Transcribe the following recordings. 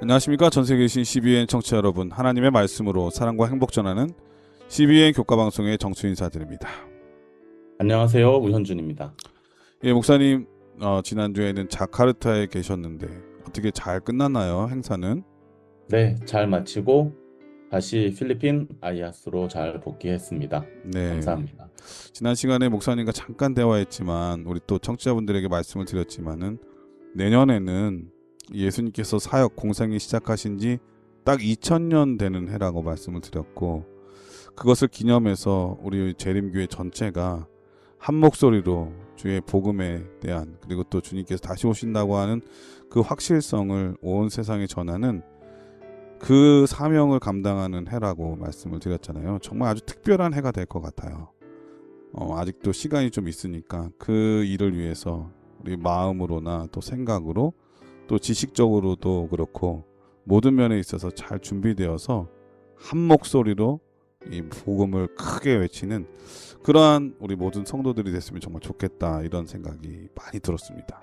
안녕하십니까. 전세계 계신 CBN 청취자 여러분, 하나님의 말씀으로 사랑과 행복 전하는 CBN 교과방송의 정수 인사드립니다. 안녕하세요. 우현준입니다. 예, 목사님, 지난주에는 자카르타에 계셨는데 어떻게 잘 끝났나요, 행사는? 네, 잘 마치고 다시 필리핀 아이아스로 잘 복귀했습니다. 네, 감사합니다. 지난 시간에 목사님과 잠깐 대화했지만 우리 또 청취자분들에게 말씀을 드렸지만은 내년에는 예수님께서 사역 공생이 시작하신 지 딱 2000년 되는 해라고 말씀을 드렸고, 그것을 기념해서 우리 재림교회 전체가 한 목소리로 주의 복음에 대한, 그리고 또 주님께서 다시 오신다고 하는 그 확실성을 온 세상에 전하는 그 사명을 감당하는 해라고 말씀을 드렸잖아요. 정말 아주 특별한 해가 될 것 같아요. 아직도 시간이 좀 있으니까 그 일을 위해서 우리 마음으로나 또 생각으로 또 지식적으로도 그렇고 모든 면에 있어서 잘 준비되어서 한 목소리로 이 복음을 크게 외치는 그러한 우리 모든 성도들이 됐으면 정말 좋겠다, 이런 생각이 많이 들었습니다.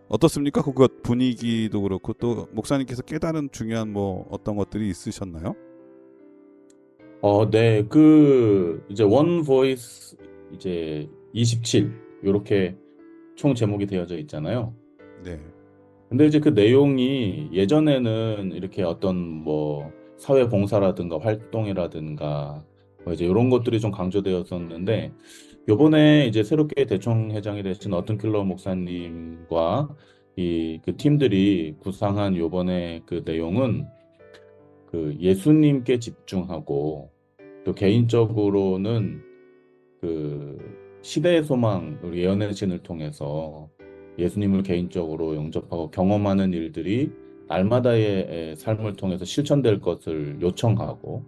어떻습니까? 그것 분위기도 그렇고 또 목사님께서 깨달은 중요한 어떤 것들이 있으셨나요? 네, 이제 원 보이스 이제 27 이렇게 총 제목이 되어져 있잖아요. 네. 근데 이제 그 내용이 예전에는 이렇게 어떤 뭐 사회 봉사라든가 활동이라든가 뭐 이제 이런 것들이 좀 강조되었었는데, 요번에 이제 새롭게 대청 회장이 되신 어튼 킬러 목사님과 그 팀들이 구상한 요번에 그 내용은 그 예수님께 집중하고, 또 개인적으로는 그 시대의 소망 우리 예언의 신을 통해서 예수님을 개인적으로 영접하고 경험하는 일들이 날마다의 삶을 통해서 실천될 것을 요청하고,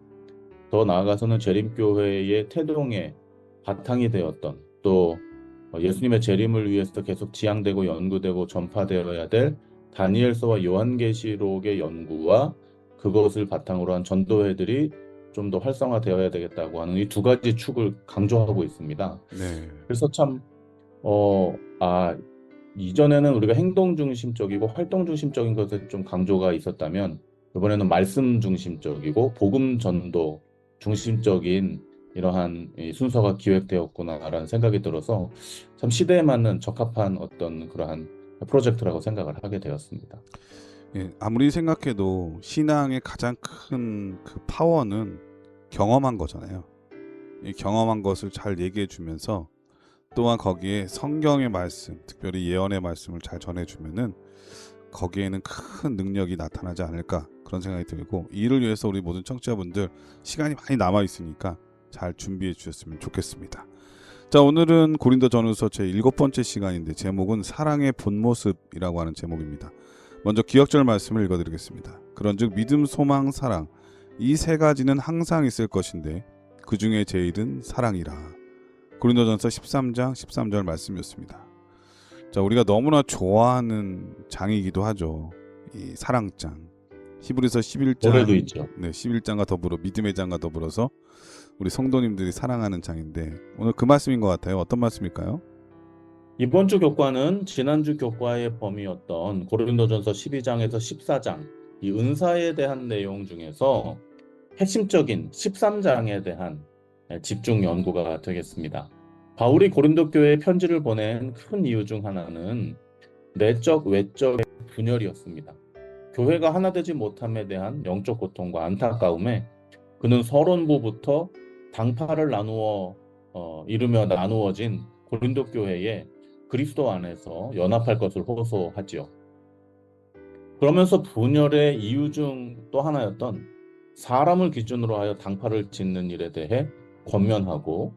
더 나아가서는 재림교회의 태동의 바탕이 되었던, 또 예수님의 재림을 위해서 계속 지향되고 연구되고 전파되어야 될 다니엘서와 요한계시록의 연구와 그것을 바탕으로 한 전도회들이 좀 더 활성화되어야 되겠다고 하는 이 두 가지 축을 강조하고 있습니다. 네. 그래서 참, 어, 아, 이전에는 우리가 행동 중심적이고 활동 중심적인 것에 좀 강조가 있었다면, 이번에는 말씀 중심적이고 복음 전도 중심적인 이러한 이 순서가 기획되었구나라는 생각이 들어서 참 시대에 맞는 적합한 어떤 그러한 프로젝트라고 생각을 하게 되었습니다. 예, 아무리 생각해도 신앙의 가장 큰 그 파워는 경험한 거잖아요. 이 경험한 것을 잘 얘기해 주면서 또한 거기에 성경의 말씀, 특별히 예언의 말씀을 잘 전해주면은 거기에는 큰 능력이 나타나지 않을까, 그런 생각이 들고, 이를 위해서 우리 모든 청취자분들 시간이 많이 남아 있으니까 잘 준비해 주셨으면 좋겠습니다. 자, 오늘은 고린도전후서 제 7번째 시간인데 제목은 사랑의 본 모습이라고 하는 제목입니다. 먼저 기억절 말씀을 읽어드리겠습니다. 그런즉 믿음, 소망, 사랑, 이 세 가지는 항상 있을 것인데 그 중에 제일은 사랑이라. 고린도전서 13장 13절 말씀이었습니다. 자, 우리가 너무나 좋아하는 장이기도 하죠. 이 사랑장. 히브리서 노래도 11장, 있죠. 네, 11장과 더불어 믿음의 장과 더불어서 우리 성도님들이 사랑하는 장인데 오늘 그 말씀인 것 같아요. 어떤 말씀일까요? 이번 주 교과는 지난주 교과의 범위였던 고린도전서 12장에서 14장 이 은사에 대한 내용 중에서 핵심적인 13장에 대한 집중 연구가 되겠습니다. 바울이 고린도 교회에 편지를 보낸 큰 이유 중 하나는 내적, 외적 분열이었습니다. 교회가 하나 되지 못함에 대한 영적 고통과 안타까움에 그는 서론부부터 당파를 이루며 나누어진 고린도 교회에 그리스도 안에서 연합할 것을 호소하지요. 그러면서 분열의 이유 중 또 하나였던 사람을 기준으로 하여 당파를 짓는 일에 대해 권면하고,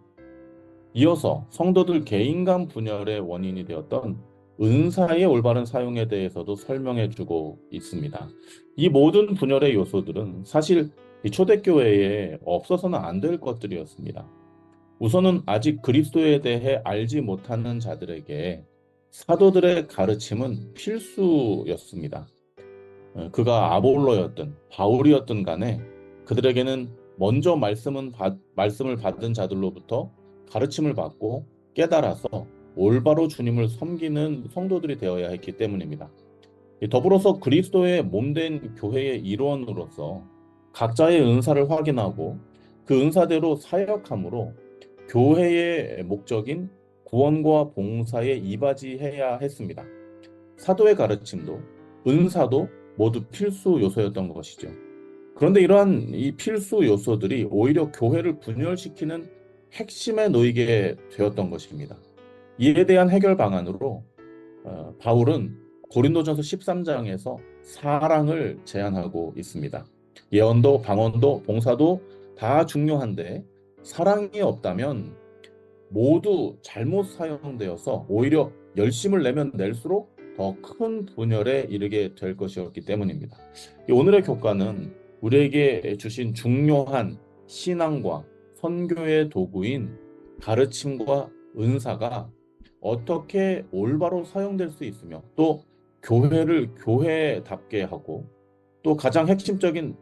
이어서 성도들 개인 간 분열의 원인이 되었던 은사의 올바른 사용에 대해서도 설명해주고 있습니다. 이 모든 분열의 요소들은 사실 이 초대교회에 없어서는 안 될 것들이었습니다. 우선은 아직 그리스도에 대해 알지 못하는 자들에게 사도들의 가르침은 필수였습니다. 그가 아볼로였든 바울이었든 간에 그들에게는 먼저 말씀을 받은 자들로부터 가르침을 받고 깨달아서 올바로 주님을 섬기는 성도들이 되어야 했기 때문입니다. 더불어서 그리스도의 몸된 교회의 일원으로서 각자의 은사를 확인하고 그 은사대로 사역함으로 교회의 목적인 구원과 봉사에 이바지해야 했습니다. 사도의 가르침도 은사도 모두 필수 요소였던 것이죠. 그런데 이러한 이 필수 요소들이 오히려 교회를 분열시키는 핵심에 놓이게 되었던 것입니다. 이에 대한 해결 방안으로 바울은 고린도전서 13장에서 사랑을 제안하고 있습니다. 예언도, 방언도, 봉사도 다 중요한데 사랑이 없다면 모두 잘못 사용되어서 오히려 열심을 내면 낼수록 더 큰 분열에 이르게 될 것이었기 때문입니다. 오늘의 교과는 우리에게 주신 중요한 신앙과 선교의 도구인 가르침과 은사가 어떻게 올바로 사용될 수 있으며 또 교회를 교회답게 하고 또 가장 핵심적인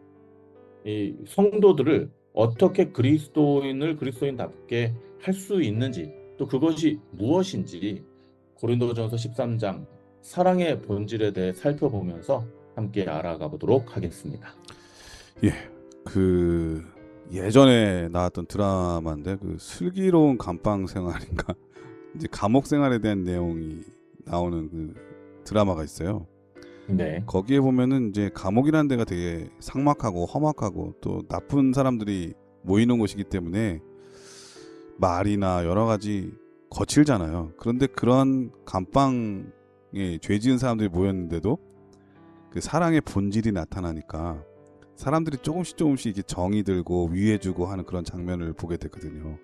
이 성도들을 어떻게 그리스도인답게 할 수 있는지 또 그것이 무엇인지 고린도전서 13장 사랑의 본질에 대해 살펴보면서 함께 알아가 보도록 하겠습니다. 예, 그 예전에 나왔던 드라마인데 그 슬기로운 감방 생활인가 이제 감옥 생활에 대한 내용이 나오는 그 드라마가 있어요. 네, 거기에 보면은 이제 감옥이라는 데가 되게 삭막하고 험악하고 또 나쁜 사람들이 모이는 곳이기 때문에 말이나 여러 가지 거칠잖아요. 그런데 그런 감방에 죄 지은 사람들이 모였는데도 그 사랑의 본질이 나타나니까 사람들이 조금씩 이렇게 정이 들고 위해주고 하는 그런 장면을 보게 되거든요.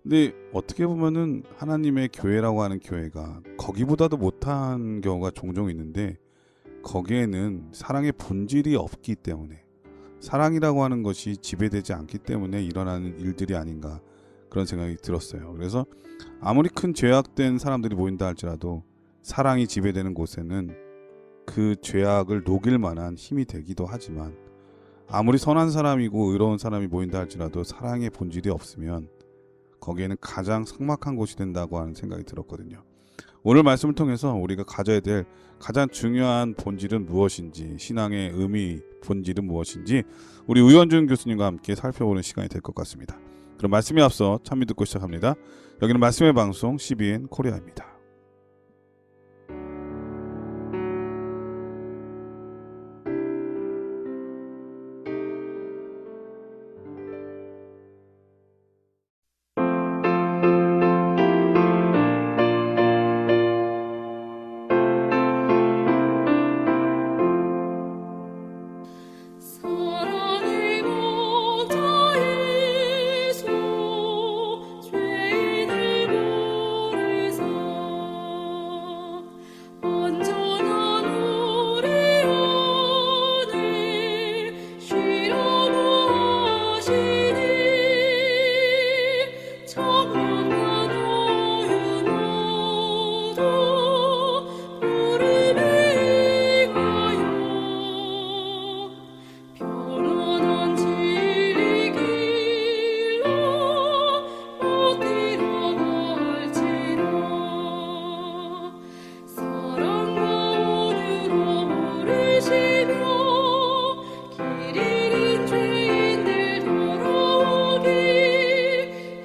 근데 어떻게 보면은 하나님의 교회라고 하는 교회가 거기보다도 못한 경우가 종종 있는데 거기에는 사랑의 본질이 없기 때문에 사랑이라고 하는 것이 지배되지 않기 때문에 일어나는 일들이 아닌가 그런 생각이 들었어요. 그래서 아무리 큰 죄악된 사람들이 모인다 할지라도 사랑이 지배되는 곳에는 그 죄악을 녹일 만한 힘이 되기도 하지만 아무리 선한 사람이고 의로운 사람이 모인다 할지라도 사랑의 본질이 없으면 거기에는 가장 삭막한 곳이 된다고 하는 생각이 들었거든요. 오늘 말씀을 통해서 우리가 가져야 될 가장 중요한 본질은 무엇인지, 신앙의 의미, 본질은 무엇인지 우리 우현준 교수님과 함께 살펴보는 시간이 될 것 같습니다. 그럼 말씀에 앞서 찬미 듣고 시작합니다. 여기는 말씀의 방송 CBN 코리아입니다. 사랑의 목자에서 죄인을 버리사 온전한 우리 안에 쉬려고 하시니 청년과 노인 모두 부름에 응하여 편안한 진리 길로 못 들어갈지라 사랑과 은혜로 부르시며 길 잃은 죄인들 돌아오기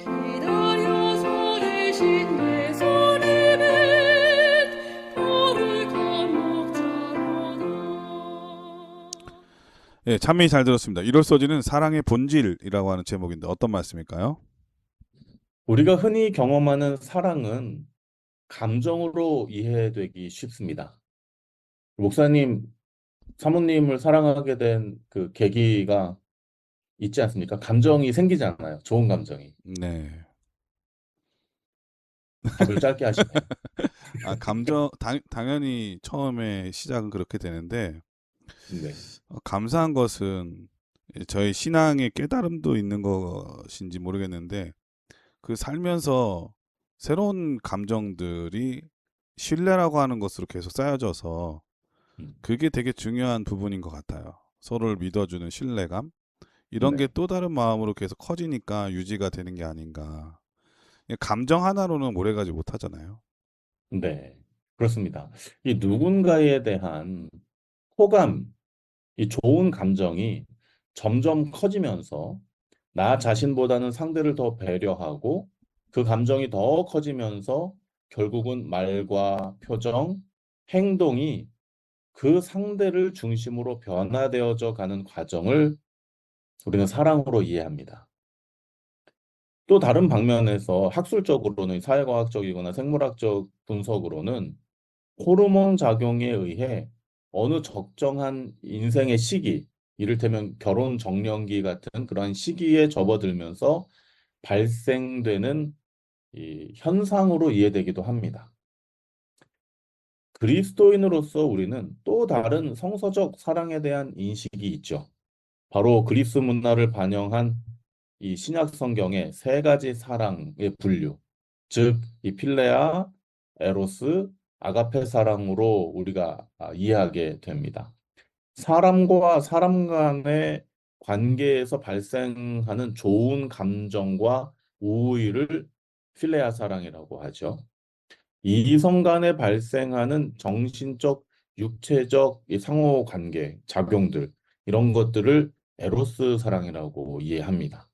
기다려서 계신 예수님은 거룩한 목자로다. 예, 찬미 잘 들었습니다. 이럴 소지는 사랑의 본질이라고 하는 제목인데 어떤 말씀일까요? 우리가 흔히 경험하는 사랑은 감정으로 이해되기 쉽습니다. 목사님, 사모님을 사랑하게 된 그 계기가 있지 않습니까? 감정이 생기잖아요. 좋은 감정이. 네. 답을 짧게 하시네요. 감정 당연히 처음에 시작은 그렇게 되는데 네, 감사한 것은 저희 신앙의 깨달음도 있는 것인지 모르겠는데 그 살면서 새로운 감정들이 신뢰라고 하는 것으로 계속 쌓여져서 음, 그게 되게 중요한 부분인 것 같아요. 서로를 믿어주는 신뢰감 이런 게 네, 또 다른 마음으로 계속 커지니까 유지가 되는 게 아닌가. 감정 하나로는 오래가지 못하잖아요. 네. 그렇습니다. 이 누군가에 대한 호감, 이 좋은 감정이 점점 커지면서 나 자신보다는 상대를 더 배려하고 그 감정이 더 커지면서 결국은 말과 표정, 행동이 그 상대를 중심으로 변화되어져 가는 과정을 우리는 사랑으로 이해합니다. 또 다른 방면에서 학술적으로는 사회과학적이거나 생물학적 분석으로는 호르몬 작용에 의해 어느 적정한 인생의 시기, 이를테면 결혼 정년기 같은 그런 시기에 접어들면서 발생되는 이 현상으로 이해되기도 합니다. 그리스도인으로서 우리는 또 다른 성서적 사랑에 대한 인식이 있죠. 바로 그리스 문화를 반영한 이 신약 성경의 세 가지 사랑의 분류, 즉, 이 필레아, 에로스, 아가페 사랑으로 우리가 이해하게 됩니다. 사람과 사람 간의 관계에서 발생하는 좋은 감정과 우위를 필레아 사랑이라고 하죠. 이성 간에 발생하는 정신적, 육체적 이 상호 관계, 작용들, 이런 것들을 에로스 사랑이라고 이해합니다.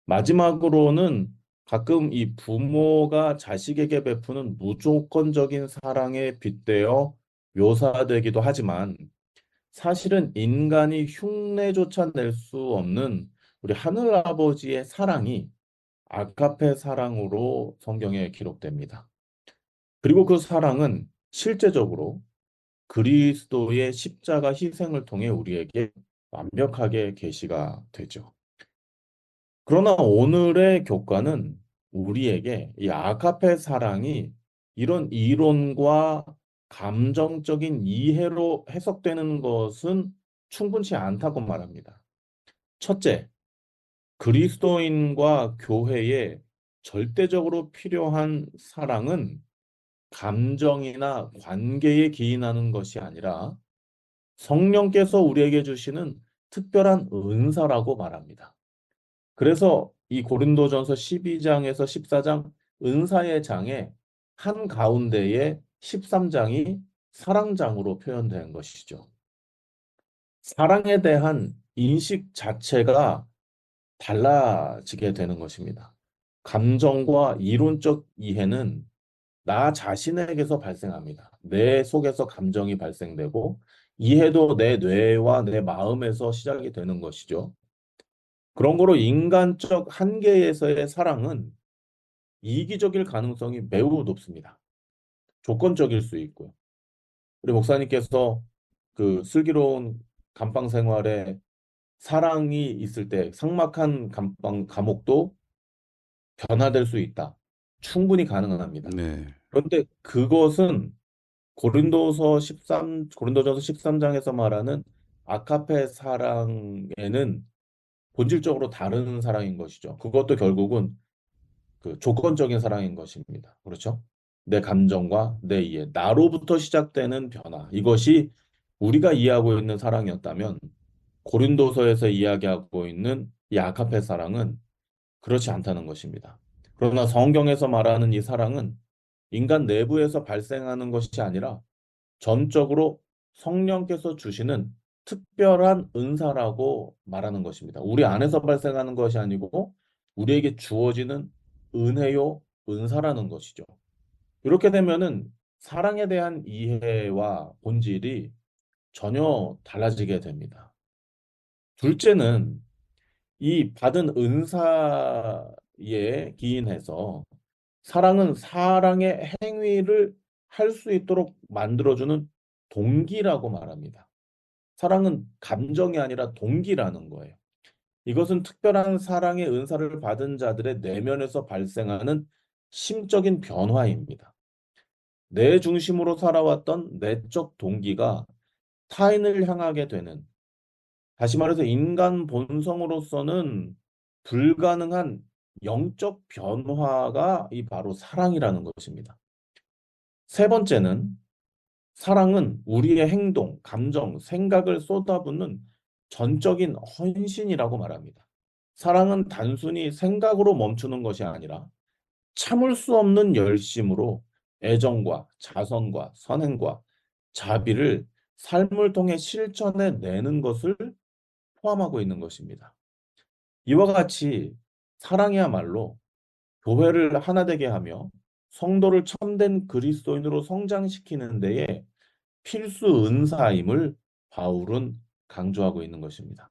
마지막으로는 가끔 이 부모가 자식에게 베푸는 무조건적인 사랑에 빗대어 묘사되기도 하지만 사실은 인간이 흉내조차 낼 수 없는 우리 하늘 아버지의 사랑이 아가페 사랑으로 성경에 기록됩니다. 그리고 그 사랑은 실제적으로 그리스도의 십자가 희생을 통해 우리에게 완벽하게 계시가 되죠. 그러나 오늘의 교과는 우리에게 이 아가페 사랑이 이런 이론과 감정적인 이해로 해석되는 것은 충분치 않다고 말합니다. 첫째, 그리스도인과 교회에 절대적으로 필요한 사랑은 감정이나 관계에 기인하는 것이 아니라 성령께서 우리에게 주시는 특별한 은사라고 말합니다. 그래서 이 고린도전서 12장에서 14장 은사의 장에 한가운데에 13장이 사랑장으로 표현된 것이죠. 사랑에 대한 인식 자체가 달라지게 되는 것입니다. 감정과 이론적 이해는 나 자신에게서 발생합니다. 내 속에서 감정이 발생되고 이해도 내 뇌와 내 마음에서 시작이 되는 것이죠. 그런 거로 인간적 한계에서의 사랑은 이기적일 가능성이 매우 높습니다. 조건적일 수 있고요. 우리 목사님께서 그 슬기로운 감방 생활에 사랑이 있을 때 삭막한 감옥도 변화될 수 있다. 충분히 가능합니다. 네. 그런데 그것은 고린도전서 13장에서 말하는 아카페 사랑에는 본질적으로 다른 사랑인 것이죠. 그것도 결국은 그 조건적인 사랑인 것입니다. 그렇죠? 내 감정과 내 이해, 나로부터 시작되는 변화. 이것이 우리가 이해하고 있는 사랑이었다면 고린도서에서 이야기하고 있는 이 아카페 사랑은 그렇지 않다는 것입니다. 그러나 성경에서 말하는 이 사랑은 인간 내부에서 발생하는 것이 아니라 전적으로 성령께서 주시는 특별한 은사라고 말하는 것입니다. 우리 안에서 발생하는 것이 아니고 우리에게 주어지는 은혜요, 은사라는 것이죠. 이렇게 되면은 사랑에 대한 이해와 본질이 전혀 달라지게 됩니다. 둘째는 이 받은 은사에 기인해서 사랑은 사랑의 행위를 할 수 있도록 만들어주는 동기라고 말합니다. 사랑은 감정이 아니라 동기라는 거예요. 이것은 특별한 사랑의 은사를 받은 자들의 내면에서 발생하는 심적인 변화입니다. 내 중심으로 살아왔던 내적 동기가 타인을 향하게 되는, 다시 말해서 인간 본성으로서는 불가능한 영적 변화가 이 바로 사랑이라는 것입니다. 세 번째는 사랑은 우리의 행동, 감정, 생각을 쏟아붓는 전적인 헌신이라고 말합니다. 사랑은 단순히 생각으로 멈추는 것이 아니라 참을 수 없는 열심으로 애정과 자선과 선행과 자비를 삶을 통해 실천해 내는 것을 포함하고 있는 것입니다. 이와 같이 사랑이야말로 교회를 하나 되게 하며 성도를 참된 그리스도인으로 성장시키는 데에 필수 은사임을 바울은 강조하고 있는 것입니다.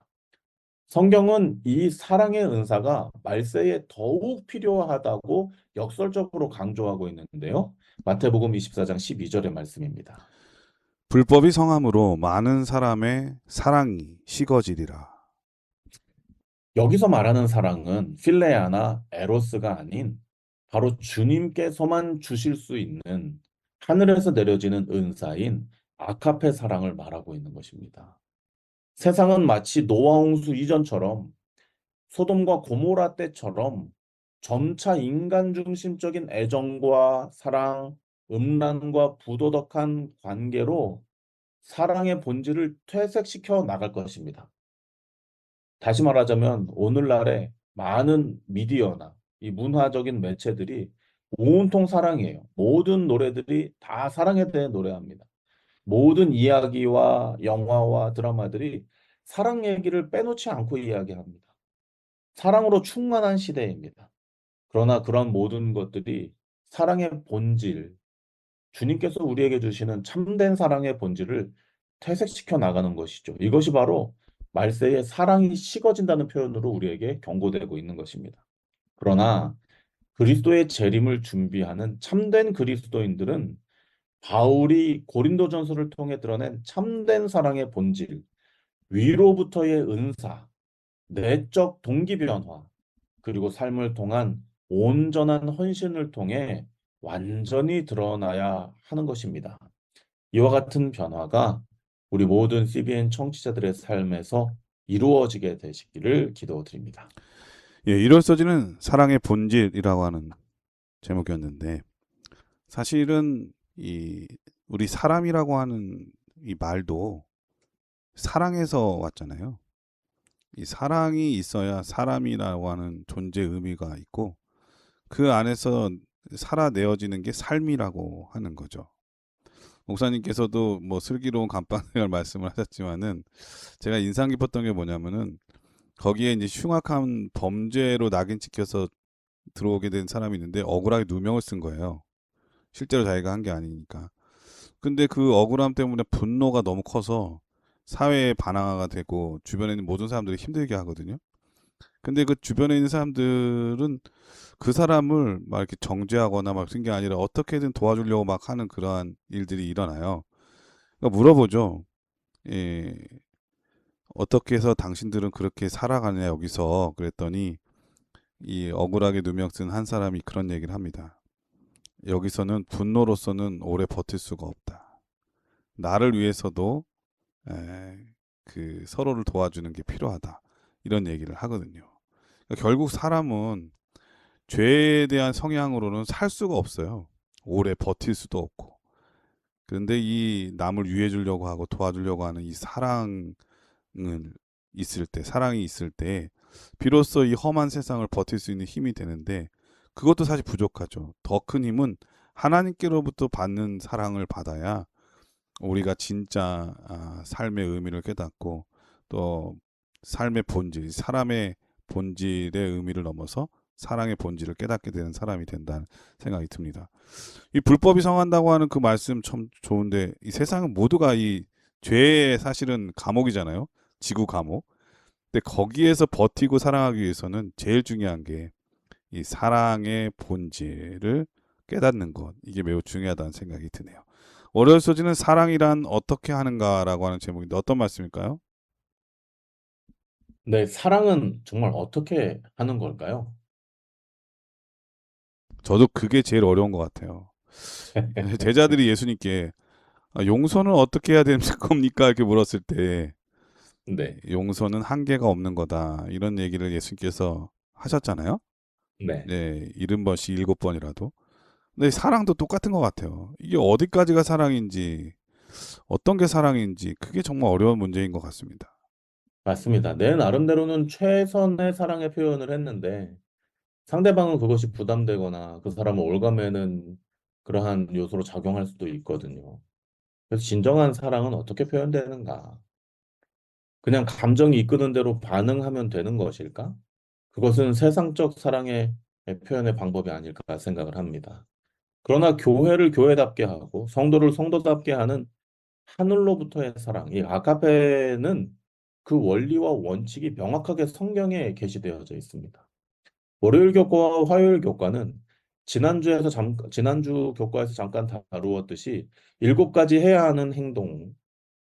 성경은 이 사랑의 은사가 말세에 더욱 필요하다고 역설적으로 강조하고 있는데요. 마태복음 24장 12절의 말씀입니다. 불법이 성함으로 많은 사람의 사랑이 식어지리라. 여기서 말하는 사랑은 필레아나 에로스가 아닌 바로 주님께서만 주실 수 있는 하늘에서 내려지는 은사인 아카페 사랑을 말하고 있는 것입니다. 세상은 마치 노아 홍수 이전처럼 소돔과 고모라 때처럼 점차 인간 중심적인 애정과 사랑, 음란과 부도덕한 관계로 사랑의 본질을 퇴색시켜 나갈 것입니다. 다시 말하자면 오늘날의 많은 미디어나 이 문화적인 매체들이 온통 사랑이에요. 모든 노래들이 다 사랑에 대해 노래합니다. 모든 이야기와 영화와 드라마들이 사랑 얘기를 빼놓지 않고 이야기합니다. 사랑으로 충만한 시대입니다. 그러나 그런 모든 것들이 사랑의 본질, 주님께서 우리에게 주시는 참된 사랑의 본질을 퇴색시켜 나가는 것이죠. 이것이 바로 말세에 사랑이 식어진다는 표현으로 우리에게 경고되고 있는 것입니다. 그러나 그리스도의 재림을 준비하는 참된 그리스도인들은 바울이 고린도전서를 통해 드러낸 참된 사랑의 본질, 위로부터의 은사, 내적 동기 변화, 그리고 삶을 통한 온전한 헌신을 통해 완전히 드러나야 하는 것입니다. 이와 같은 변화가 우리 모든 CBN 청취자들의 삶에서 이루어지게 되시기를 기도드립니다. 예, 이럴서지는 사랑의 본질이라고 하는 제목이었는데 사실은 이 우리 사람이라고 하는 이 말도 사랑에서 왔잖아요. 이 사랑이 있어야 사람이라고 하는 존재 의미가 있고 그 안에서 살아내어지는 게 삶이라고 하는 거죠. 목사님께서도 뭐 슬기로운 감방생활 말씀을 하셨지만은 제가 인상 깊었던 게 뭐냐면은 거기에 이제 흉악한 범죄로 낙인 찍혀서 들어오게 된 사람이 있는데 억울하게 누명을 쓴 거예요. 실제로 자기가 한 게 아니니까. 근데 그 억울함 때문에 분노가 너무 커서 사회에 반항아가 되고 주변에 있는 모든 사람들이 힘들게 하거든요. 근데 그 주변에 있는 사람들은 그 사람을 막 이렇게 정죄하거나 막 그런 게 아니라 어떻게든 도와주려고 막 하는 그러한 일들이 일어나요. 그러니까 물어보죠. 예, 어떻게 해서 당신들은 그렇게 살아가냐 여기서 그랬더니 이 억울하게 누명 쓴 한 사람이 그런 얘기를 합니다. 여기서는 분노로서는 오래 버틸 수가 없다. 나를 위해서도 그 서로를 도와주는 게 필요하다. 이런 얘기를 하거든요. 그러니까 결국 사람은 죄에 대한 성향으로는 살 수가 없어요. 오래 버틸 수도 없고. 그런데 이 남을 위해 주려고 하고 도와주려고 하는 이 사랑을 있을 때, 사랑이 있을 때 비로소 이 험한 세상을 버틸 수 있는 힘이 되는데 그것도 사실 부족하죠. 더 큰 힘은 하나님께로부터 받는 사랑을 받아야 우리가 진짜 삶의 의미를 깨닫고 또 삶의 본질, 사람의 본질의 의미를 넘어서 사랑의 본질을 깨닫게 되는 사람이 된다는 생각이 듭니다. 이 불법이 성한다고 하는 그 말씀 참 좋은데 이 세상은 모두가 이 죄의 사실은 감옥이잖아요. 지구 감옥. 근데 거기에서 버티고 살아가기 위해서는 제일 중요한 게 이 사랑의 본질을 깨닫는 것. 이게 매우 중요하다는 생각이 드네요. 월요일 소지는 사랑이란 어떻게 하는가라고 하는 제목인데 어떤 말씀일까요? 네, 사랑은 정말 어떻게 하는 걸까요? 저도 그게 제일 어려운 것 같아요. 제자들이 예수님께 용서는 어떻게 해야 되는 겁니까? 이렇게 물었을 때 네, 용서는 한계가 없는 거다. 이런 얘기를 예수님께서 하셨잖아요. 네. 네, 70번씩 7번이라도. 근데 사랑도 똑같은 것 같아요. 이게 어디까지가 사랑인지 어떤 게 사랑인지 그게 정말 어려운 문제인 것 같습니다. 맞습니다. 내 나름대로는 최선의 사랑의 표현을 했는데 상대방은 그것이 부담되거나 그 사람을 올가매는 그러한 요소로 작용할 수도 있거든요. 그래서 진정한 사랑은 어떻게 표현되는가? 그냥 감정이 이끄는 대로 반응하면 되는 것일까? 그것은 세상적 사랑의 표현의 방법이 아닐까 생각을 합니다. 그러나 교회를 교회답게 하고 성도를 성도답게 하는 하늘로부터의 사랑, 이 아가페는 그 원리와 원칙이 명확하게 성경에 게시되어져 있습니다. 월요일 교과와 화요일 교과는 지난주 교과에서 잠깐 다루었듯이 7가지 해야 하는 행동,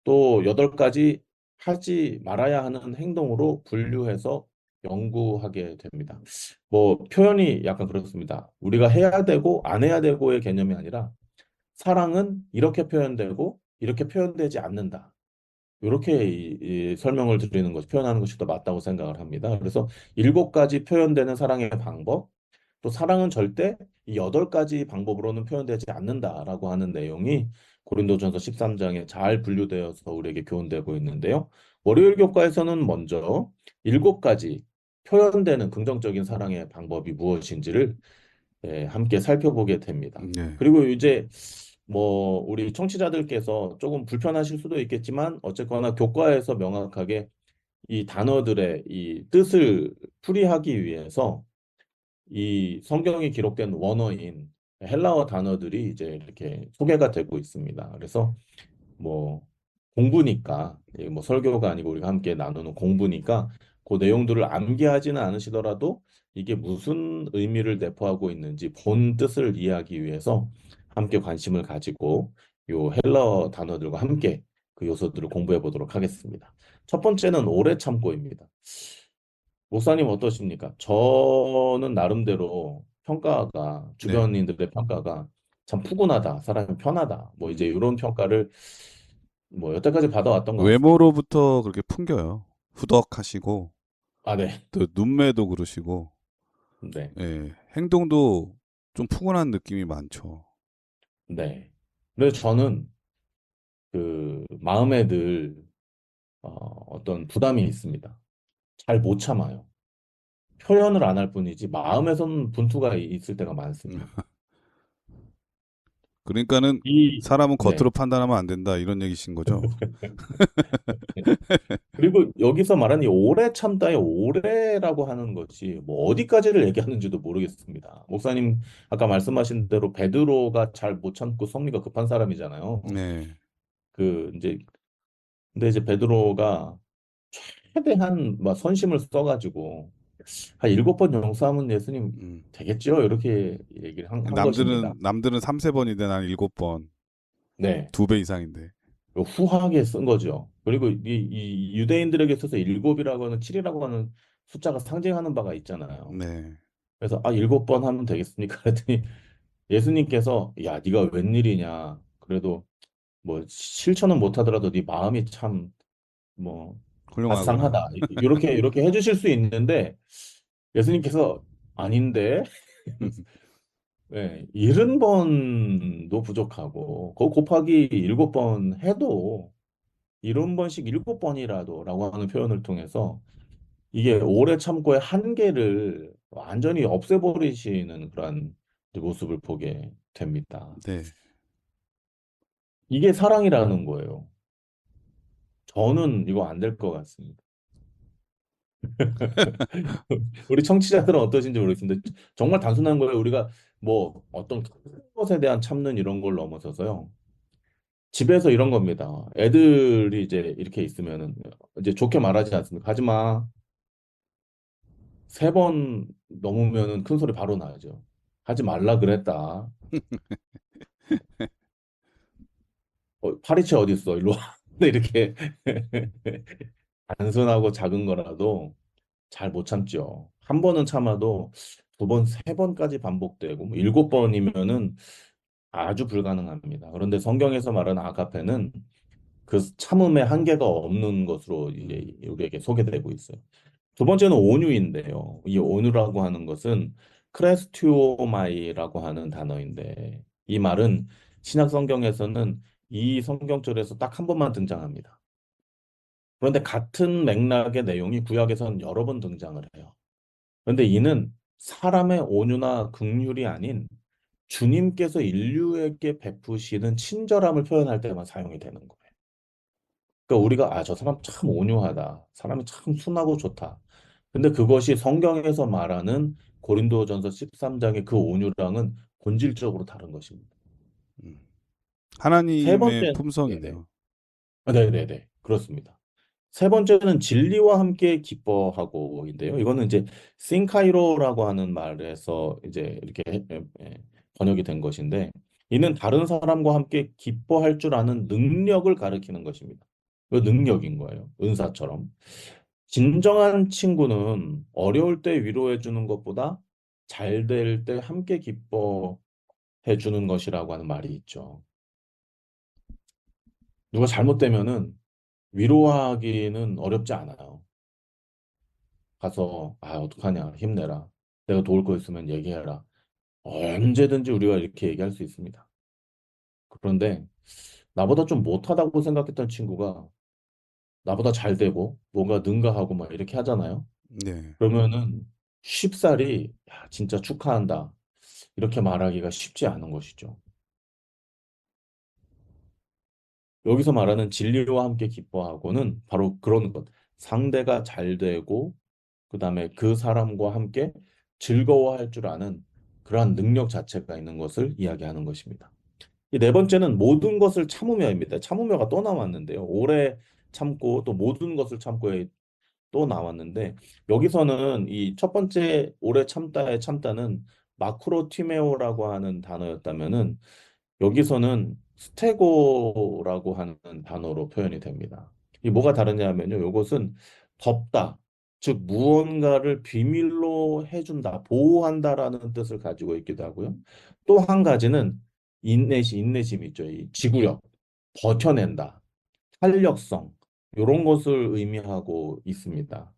또 8가지 하지 말아야 하는 행동으로 분류해서 연구하게 됩니다. 뭐 표현이 약간 그렇습니다. 우리가 해야 되고 안 해야 되고의 개념이 아니라 사랑은 이렇게 표현되고 이렇게 표현되지 않는다. 이렇게 이 설명을 드리는 것, 표현하는 것이 더 맞다고 생각을 합니다. 그래서 7가지 표현되는 사랑의 방법, 또 사랑은 절대 이 8가지 방법으로는 표현되지 않는다라고 하는 내용이 고린도전서 13장에 잘 분류되어서 우리에게 교훈되고 있는데요. 월요일 교과에서는 먼저 7가지 표현되는 긍정적인 사랑의 방법이 무엇인지를 함께 살펴보게 됩니다. 네. 그리고 이제 뭐 우리 청취자들께서 조금 불편하실 수도 있겠지만 어쨌거나 교과에서 명확하게 이 단어들의 이 뜻을 풀이하기 위해서 이 성경이 기록된 원어인 헬라어 단어들이 이제 이렇게 소개가 되고 있습니다. 그래서 뭐 공부니까 이게 뭐 설교가 아니고 우리가 함께 나누는 공부니까 그 내용들을 암기하지는 않으시더라도 이게 무슨 의미를 내포하고 있는지 본 뜻을 이해하기 위해서 함께 관심을 가지고 요 헬라어 단어들과 함께 그 요소들을 공부해 보도록 하겠습니다. 첫 번째는 오래 참고입니다. 목사님 어떠십니까? 저는 나름대로 평가가 네. 주변인들의 평가가 참 푸근하다, 사람이 편하다, 뭐 이제 음. 이런 평가를 뭐 여태까지 받아왔던 것 같습니다. 외모로부터 그렇게 풍겨요. 후덕하시고 아, 네, 또 눈매도 그러시고 네, 예, 행동도 좀 푸근한 느낌이 많죠. 네. 그래서 저는 그 마음에 늘 어떤 부담이 있습니다. 잘 못 참아요. 표현을 안 할 뿐이지 마음에서는 분투가 있을 때가 음. 많습니다. 그러니까는 이, 사람은 네. 겉으로 판단하면 안 된다 이런 얘기신 거죠. 그리고 여기서 말하는 이 오래 참다의 오래라고 하는 것이 뭐 어디까지를 얘기하는지도 모르겠습니다. 목사님 아까 말씀하신 대로 베드로가 잘 못 참고 성미가 급한 사람이잖아요. 네. 그 이제 근데 이제 베드로가 최대한 막 선심을 써가지고 한 7번 용서하면 예수님 음. 되겠죠? 이렇게 얘기를 한 것입니다. 남들은 3~4번인데 난 7번. 네. 2배 이상인데. 후하게 쓴 거죠. 그리고 이 유대인들에게 있어서 7이라고 하는 7이라고 하는 숫자가 상징하는 바가 있잖아요. 네. 그래서 7번 하면 되겠습니까? 그랬더니 예수님께서 야, 네가 웬일이냐? 그래도 뭐 실천은 못하더라도 네 마음이 참 뭐 훌륭하구나. 바상하다. 이렇게 해주실 수 있는데 예수님께서 아닌데 네, 70번도 부족하고 그거 곱하기 7번 해도 70번씩 7번이라도라고 하는 표현을 통해서 이게 오래 참고의 한계를 완전히 없애버리시는 그런 모습을 보게 됩니다. 네. 이게 사랑이라는 거예요. 저는 이거 안 될 것 같습니다. 우리 청취자들은 어떠신지 모르겠습니다. 정말 단순한 거예요. 우리가 뭐 어떤 것에 대한 참는 이런 걸 넘어서서요. 집에서 이런 겁니다. 애들이 이제 이렇게 있으면은 이제 좋게 말하지 않습니까? 하지 마. 3번 넘으면은 큰 소리 바로 나죠. 하지 말라 그랬다. 파리채 어디 있어? 일로 와. 근데 이렇게 단순하고 작은 거라도 잘 못 참죠. 한 번은 참아도 2번, 3번까지 반복되고 뭐 7번이면은 아주 불가능합니다. 그런데 성경에서 말하는 아가페는 그 참음의 한계가 없는 것으로 이제 음. 우리에게 소개되고 있어요. 두 번째는 온유인데요. 이 온유라고 하는 것은 크레스튜오마이라고 하는 단어인데 이 말은 신약 성경에서는 이 성경절에서 딱 한 번만 등장합니다. 그런데 같은 맥락의 내용이 구약에서는 여러 번 등장을 해요. 그런데 이는 사람의 온유나 긍휼이 아닌 주님께서 인류에게 베푸시는 친절함을 표현할 때만 사용이 되는 거예요. 그러니까 우리가 저 사람 참 온유하다. 사람이 참 순하고 좋다. 근데 그것이 성경에서 말하는 고린도전서 13장의 그 온유랑은 본질적으로 다른 것입니다. 음. 세 하나님의 번째, 네네. 품성이네요. 네네네. 그렇습니다. 세 번째는 진리와 함께 기뻐하고인데요. 이거는 이제 신카이로라고 하는 말에서 이제 이렇게 번역이 된 것인데, 이는 다른 사람과 함께 기뻐할 줄 아는 능력을 가리키는 것입니다. 그 능력인 거예요. 은사처럼. 진정한 친구는 어려울 때 위로해 주는 것보다 잘 될 때 함께 기뻐해 주는 것이라고 하는 말이 있죠. 누가 잘못되면은 위로하기는 어렵지 않아요. 가서 어떡하냐 힘내라. 내가 도울 거 있으면 얘기해라. 언제든지 우리가 이렇게 얘기할 수 있습니다. 그런데 나보다 좀 못하다고 생각했던 친구가 나보다 잘 되고 뭔가 능가하고 막 이렇게 하잖아요. 네. 그러면은 쉽사리 야, 진짜 축하한다. 이렇게 말하기가 쉽지 않은 것이죠. 여기서 말하는 진리와 함께 기뻐하고는 바로 그런 것. 상대가 잘 되고 그다음에 그 사람과 함께 즐거워할 줄 아는 그러한 능력 자체가 있는 것을 이야기하는 것입니다. 이 네 번째는 모든 것을 참으며입니다. 참으며가 또 나왔는데요. 오래 참고 또 모든 것을 참고에 또 나왔는데 여기서는 이 첫 번째 오래 참다의 참다는 마크로티메오라고 하는 단어였다면은 여기서는 스테고라고 하는 단어로 표현이 됩니다. 이 뭐가 다르냐면요. 이것은 덮다, 즉 무언가를 비밀로 해준다, 보호한다라는 뜻을 가지고 있기도 하고요. 또 한 가지는 인내심 있죠. 이 지구력, 버텨낸다, 탄력성 이런 것을 의미하고 있습니다.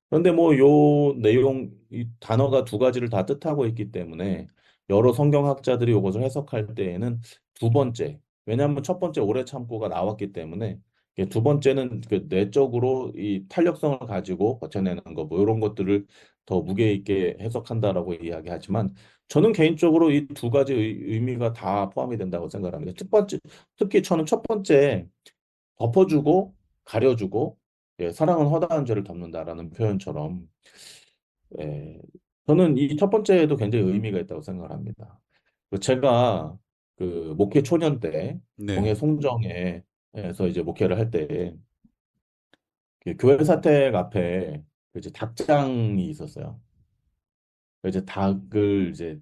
그런데 뭐 요 내용 이 단어가 두 가지를 다 뜻하고 있기 때문에 여러 성경학자들이 이것을 해석할 때에는 두 번째, 왜냐하면 첫 번째 오래 참고가 나왔기 때문에 이게 두 번째는 그 내적으로 이 탄력성을 가지고 버텨내는 거 뭐 이런 것들을 더 무게 있게 해석한다라고 이야기하지만 저는 개인적으로 이 두 가지 의미가 다 포함이 된다고 생각합니다. 특히 저는 첫 번째 덮어주고 가려주고 사랑은 허다한 죄를 덮는다라는 표현처럼 예, 저는 이 첫 번째에도 굉장히 의미가 있다고 생각을 합니다. 제가 그 목회 초년 때 네. 동해 송정에서 이제 목회를 할 때 교회 사택 앞에 그 이제 닭장이 있었어요. 이제 닭을 이제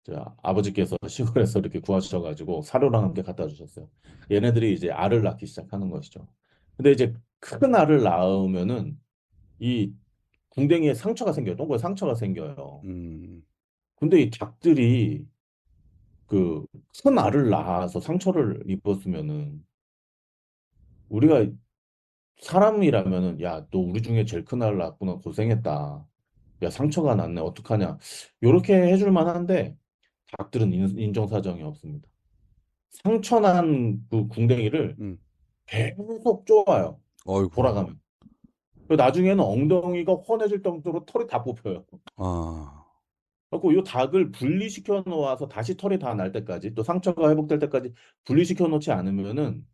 저 아버지께서 시골에서 이렇게 구하셔가지고 사료랑 함께 갖다 주셨어요. 얘네들이 이제 알을 낳기 시작하는 것이죠. 근데 이제 큰 알을 낳으면은 이 궁뎅이에 상처가 생겨요. 동거에 상처가 생겨요. 음. 근데 이 닭들이 그 큰 알을 낳아서 상처를 입었으면은 우리가 사람이라면은 야, 너 우리 중에 제일 큰 알을 낳았구나. 고생했다. 야, 상처가 났네. 어떡하냐. 요렇게 해줄 만한데 닭들은 인정사정이 없습니다. 상처 난 그 궁뎅이를 음. 계속 쪼아요. 어이구. 돌아가면. 그 나중에는 엉덩이가 훤해질 정도로 털이 다 뽑혀요. 아. 그리고 이 닭을 분리시켜 놓아서 다시 털이 다 날 때까지 또 상처가 회복될 때까지 분리시켜 놓지 않으면은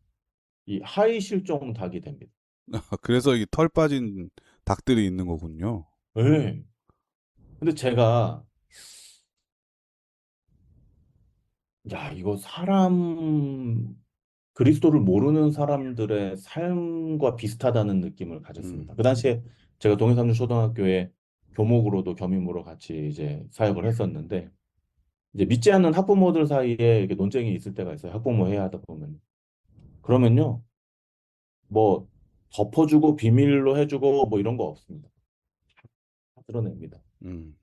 이 하이 실종 닭이 됩니다. 그래서 이 털 빠진 닭들이 있는 거군요. 네. 근데 제가 야, 이거 그리스도를 모르는 사람들의 삶과 비슷하다는 느낌을 가졌습니다. 음. 그 당시에 제가 동해삼중 초등학교에 교목으로도 겸임으로 같이 이제 사역을 했었는데 이제 믿지 않는 학부모들 사이에 이렇게 논쟁이 있을 때가 있어요. 학부모 해야 하다 보면. 그러면요, 뭐 덮어주고 비밀로 해주고 뭐 이런 거 없습니다. 다 드러냅니다. 음.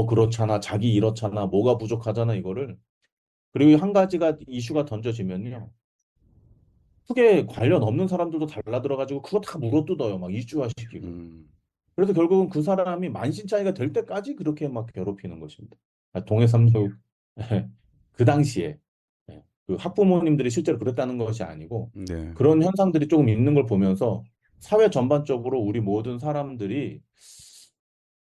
그렇잖아. 자기 이렇잖아. 뭐가 부족하잖아. 이거를. 그리고 한 가지가 이슈가 던져지면요. 크게 관련 없는 사람들도 달라들어가지고 그거 다 물어뜯어요. 막 이슈화시키고. 음. 그래서 결국은 그 사람이 만신창이가 될 때까지 그렇게 막 괴롭히는 것입니다. 동해삼육 그 당시에 그 학부모님들이 실제로 그랬다는 것이 아니고 네. 그런 현상들이 조금 있는 걸 보면서 사회 전반적으로 우리 모든 사람들이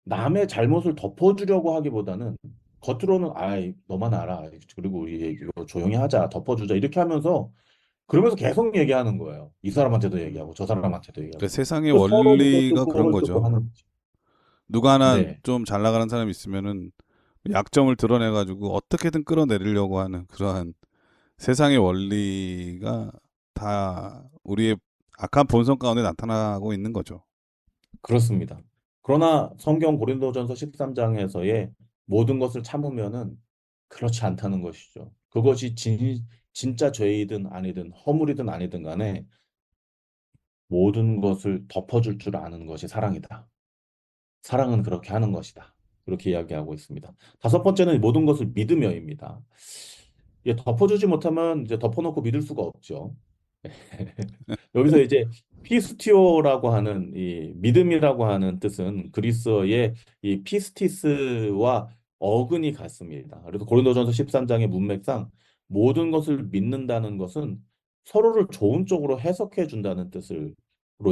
남의 잘못을 덮어주려고 하기보다는 겉으로는 아이 너만 알아. 그리고 우리 이거 조용히 하자. 덮어주자. 이렇게 하면서 그러면서 계속 얘기하는 거예요. 이 사람한테도 얘기하고 저 사람한테도 그 얘기하고. 세상의 또 서로 묻고 원리가 뜯고 그런 헐뜯고 거죠. 하는 거죠. 누가 하나 네. 좀 잘 나가는 사람이 있으면은 약점을 드러내가지고 어떻게든 끌어내리려고 하는 그러한 세상의 원리가 다 우리의 악한 본성 가운데 나타나고 있는 거죠. 그렇습니다. 그러나 성경 고린도전서 13장에서의 모든 것을 참으면은 그렇지 않다는 것이죠. 그것이 진짜 죄이든 아니든 허물이든 아니든 간에 모든 것을 덮어줄 줄 아는 것이 사랑이다. 사랑은 그렇게 하는 것이다. 그렇게 이야기하고 있습니다. 다섯 번째는 모든 것을 믿으며입니다. 이게 덮어주지 못하면 이제 덮어놓고 믿을 수가 없죠. 여기서 이제 피스티오라고 하는 이 믿음이라고 하는 뜻은 그리스어의 이 피스티스와 어근이 같습니다. 그래서 고린도전서 13장의 문맥상 모든 것을 믿는다는 것은 서로를 좋은 쪽으로 해석해 준다는 뜻으로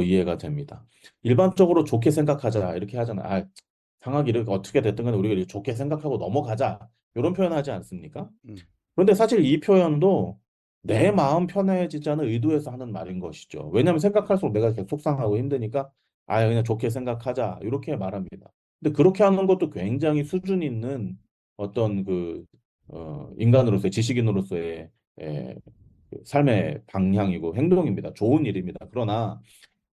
이해가 됩니다. 일반적으로 좋게 생각하자 이렇게 하잖아요. 아, 상황이 이렇게 어떻게 됐든 간에 우리가 이렇게 좋게 생각하고 넘어가자 이런 표현 하지 않습니까? 음. 그런데 사실 이 표현도 내 마음 편해지자는 의도에서 하는 말인 것이죠. 왜냐하면 생각할수록 내가 계속 속상하고 힘드니까 아 그냥 좋게 생각하자 이렇게 말합니다. 근데 그렇게 하는 것도 굉장히 수준 있는 어떤 인간으로서의 지식인으로서의 그 삶의 방향이고 행동입니다. 좋은 일입니다. 그러나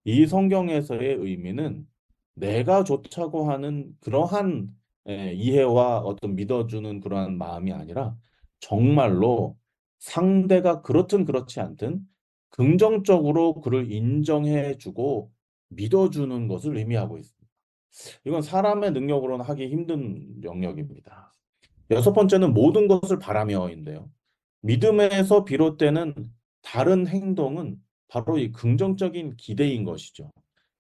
이 성경에서의 의미는 내가 좋다고 하는 그러한 이해와 어떤 믿어주는 그러한 마음이 아니라 정말로 상대가 그렇든 그렇지 않든 긍정적으로 그를 인정해주고 믿어주는 것을 의미하고 있습니다. 이건 사람의 능력으로는 하기 힘든 영역입니다. 여섯 번째는 모든 것을 바라며인데요. 믿음에서 비롯되는 다른 행동은 바로 이 긍정적인 기대인 것이죠.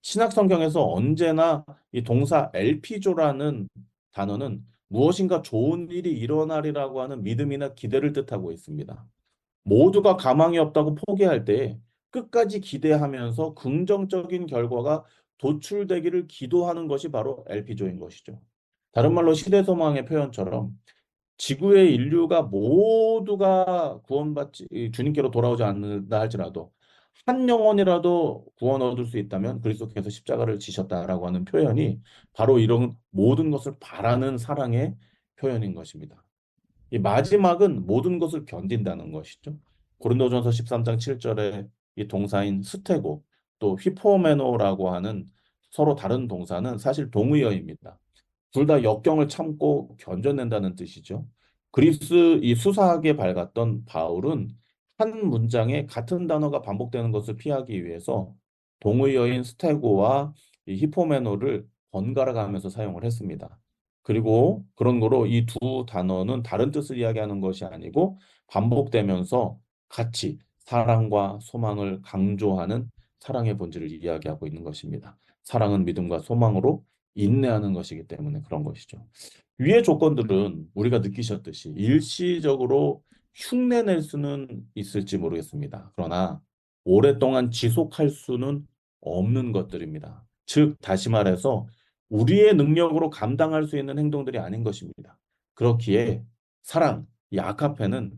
신약 성경에서 언제나 이 동사 엘피조라는 단어는 무엇인가 좋은 일이 일어나리라고 하는 믿음이나 기대를 뜻하고 있습니다. 모두가 가망이 없다고 포기할 때 끝까지 기대하면서 긍정적인 결과가 도출되기를 기도하는 것이 바로 엘피조인 것이죠. 다른 말로 시대소망의 표현처럼 지구의 인류가 모두가 구원받지 주님께로 돌아오지 않는다 할지라도 한 영혼이라도 구원 얻을 수 있다면 그리스도께서 십자가를 지셨다라고 하는 표현이 바로 이런 모든 것을 바라는 사랑의 표현인 것입니다. 이 마지막은 모든 것을 견딘다는 것이죠. 고린도전서 13장 7절에 이 동사인 스테고 또 휘포메노라고 하는 서로 다른 동사는 사실 동의어입니다. 둘 다 역경을 참고 견뎌낸다는 뜻이죠. 그리스 이 수사하게 밝았던 바울은 한 문장에 같은 단어가 반복되는 것을 피하기 위해서 동의어인 스테고와 이 히포메노를 번갈아 가면서 사용을 했습니다. 그리고 그런 거로 이 두 단어는 다른 뜻을 이야기하는 것이 아니고 반복되면서 같이 사랑과 소망을 강조하는 사랑의 본질을 이야기하고 있는 것입니다. 사랑은 믿음과 소망으로 인내하는 것이기 때문에 그런 것이죠. 위의 조건들은 우리가 느끼셨듯이 일시적으로 흉내낼 수는 있을지 모르겠습니다. 그러나 오랫동안 지속할 수는 없는 것들입니다. 즉, 다시 말해서 우리의 능력으로 감당할 수 있는 행동들이 아닌 것입니다. 그렇기에 사랑, 이 아카페는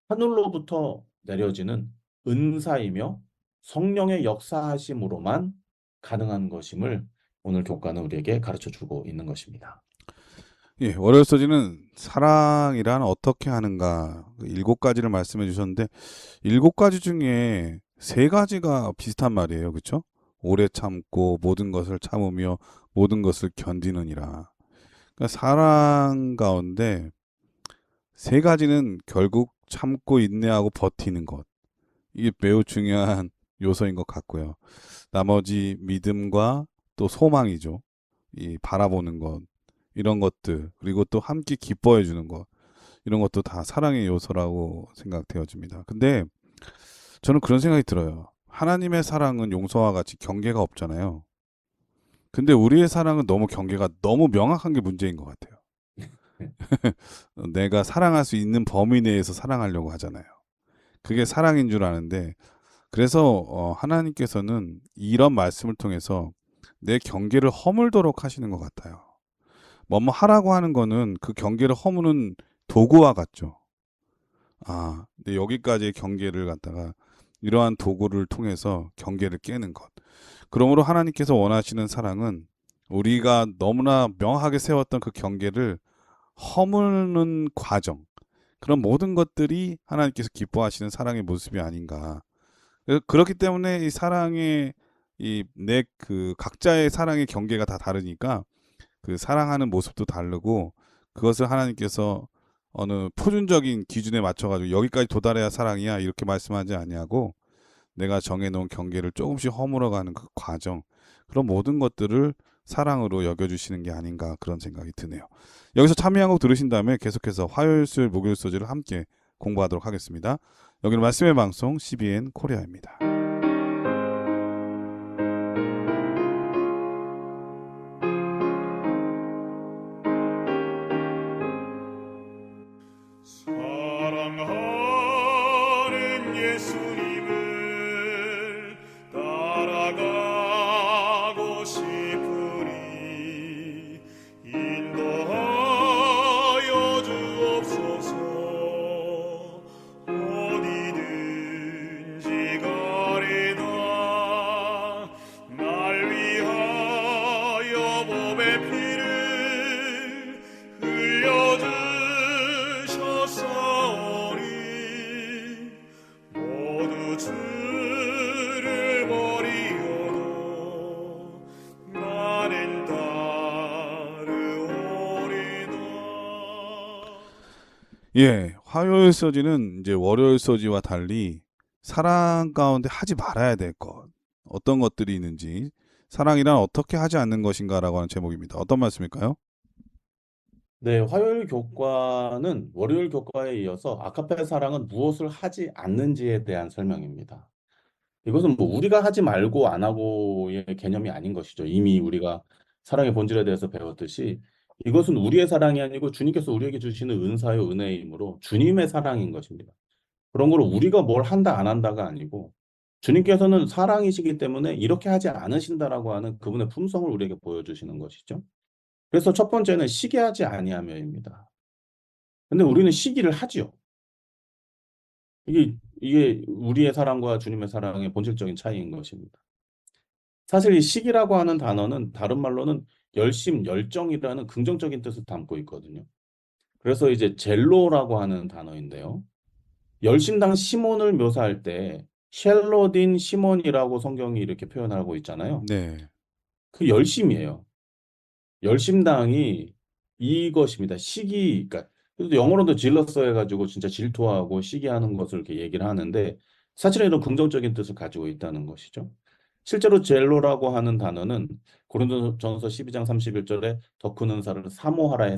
하늘로부터 내려지는 은사이며 성령의 역사하심으로만 가능한 것임을 오늘 교과는 우리에게 가르쳐 주고 있는 것입니다. 예, 월요일 서지는 사랑이란 어떻게 하는가 그 일곱 가지를 말씀해 주셨는데 일곱 가지 중에 세 가지가 비슷한 말이에요, 그렇죠? 오래 참고 모든 것을 참으며 모든 것을 견디느니라. 그러니까 사랑 가운데 세 가지는 결국 참고 인내하고 버티는 것. 이게 매우 중요한 요소인 것 같고요. 나머지 믿음과 또 소망이죠. 이 바라보는 것. 이런 것들 그리고 또 함께 기뻐해 주는 것 이런 것도 다 사랑의 요소라고 생각되어집니다. 근데 저는 그런 생각이 들어요. 하나님의 사랑은 용서와 같이 경계가 없잖아요. 근데 우리의 사랑은 너무 경계가 너무 명확한 게 문제인 것 같아요. 내가 사랑할 수 있는 범위 내에서 사랑하려고 하잖아요. 그게 사랑인 줄 아는데 그래서 하나님께서는 이런 말씀을 통해서 내 경계를 허물도록 하시는 것 같아요. 뭐뭐 하라고 하는 거는 그 경계를 허무는 도구와 같죠. 아, 근데 여기까지의 경계를 갖다가 이러한 도구를 통해서 경계를 깨는 것. 그러므로 하나님께서 원하시는 사랑은 우리가 너무나 명확하게 세웠던 그 경계를 허무는 과정. 그런 모든 것들이 하나님께서 기뻐하시는 사랑의 모습이 아닌가. 그렇기 때문에 이 사랑의 이 내 그 각자의 사랑의 경계가 다 다르니까 그 사랑하는 모습도 다르고 그것을 하나님께서 어느 표준적인 기준에 맞춰가지고 여기까지 도달해야 사랑이야 이렇게 말씀하지 아니하고 내가 정해놓은 경계를 조금씩 허물어가는 그 과정 그런 모든 것들을 사랑으로 여겨주시는 게 아닌가 그런 생각이 드네요. 여기서 참여한 곡 들으신 다음에 계속해서 화요일, 수요일, 목요일 소지를 함께 공부하도록 하겠습니다. 여기는 말씀의 방송 CBN 코리아입니다. 사랑하는 예수님을 따라가고 싶으니 인도하여 주옵소서. 어디든지 가리나 날 위하여 몸의 피를 흘려주셨사오니 모두 주를 버리어도 나는 따르오리다. 예, 화요일 소지는 이제 월요일 소지와 달리 사랑 가운데 하지 말아야 될 것, 어떤 것들이 있는지, 사랑이란 어떻게 하지 않는 것인가라고 하는 제목입니다. 어떤 말씀일까요? 네, 화요일 교과는 월요일 교과에 이어서 아카페 사랑은 무엇을 하지 않는지에 대한 설명입니다. 이것은 뭐 우리가 하지 말고 안 하고의 개념이 아닌 것이죠. 이미 우리가 사랑의 본질에 대해서 배웠듯이 이것은 우리의 사랑이 아니고 주님께서 우리에게 주시는 은사요 은혜이므로 주님의 사랑인 것입니다. 그런 거를 우리가 뭘 한다 안 한다가 아니고 주님께서는 사랑이시기 때문에 이렇게 하지 않으신다라고 하는 그분의 품성을 우리에게 보여주시는 것이죠. 그래서 첫 번째는 시기하지 아니하며입니다. 근데 우리는 시기를 하지요. 이게 우리의 사랑과 주님의 사랑의 본질적인 차이인 것입니다. 사실 이 시기라고 하는 단어는 다른 말로는 열심, 열정이라는 긍정적인 뜻을 담고 있거든요. 그래서 이제 젤로라고 하는 단어인데요. 열심당 시몬을 묘사할 때 셸로딘 시몬이라고 성경이 이렇게 표현하고 있잖아요. 네, 그 열심이에요. 열심당이 이것입니다. 시기, 그러니까 영어로도 질러서 해가지고 진짜 질투하고 시기하는 것을 이렇게 얘기를 하는데 사실은 이런 긍정적인 뜻을 가지고 있다는 것이죠. 실제로 젤로라고 하는 단어는 고린도전서 12장 31절에 더 큰 은사를 사모하라의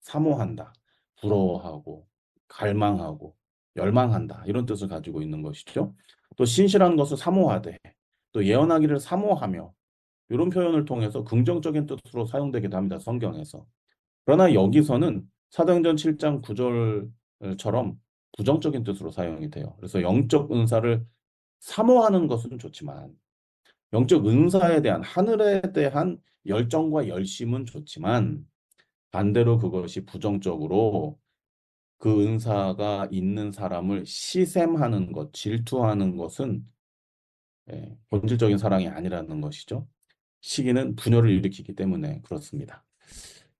사모한다, 부러워하고, 갈망하고, 열망한다 이런 뜻을 가지고 있는 것이죠. 또 신실한 것을 사모하되, 또 예언하기를 사모하며 이런 표현을 통해서 긍정적인 뜻으로 사용되기도 합니다. 성경에서. 그러나 여기서는 사도행전 7장 9절처럼 부정적인 뜻으로 사용이 돼요. 그래서 영적 은사를 사모하는 것은 좋지만 영적 은사에 대한 하늘에 대한 열정과 열심은 좋지만 반대로 그것이 부정적으로 그 은사가 있는 사람을 시샘하는 것, 질투하는 것은 본질적인 사랑이 아니라는 것이죠. 시기는 분열을 일으키기 때문에 그렇습니다.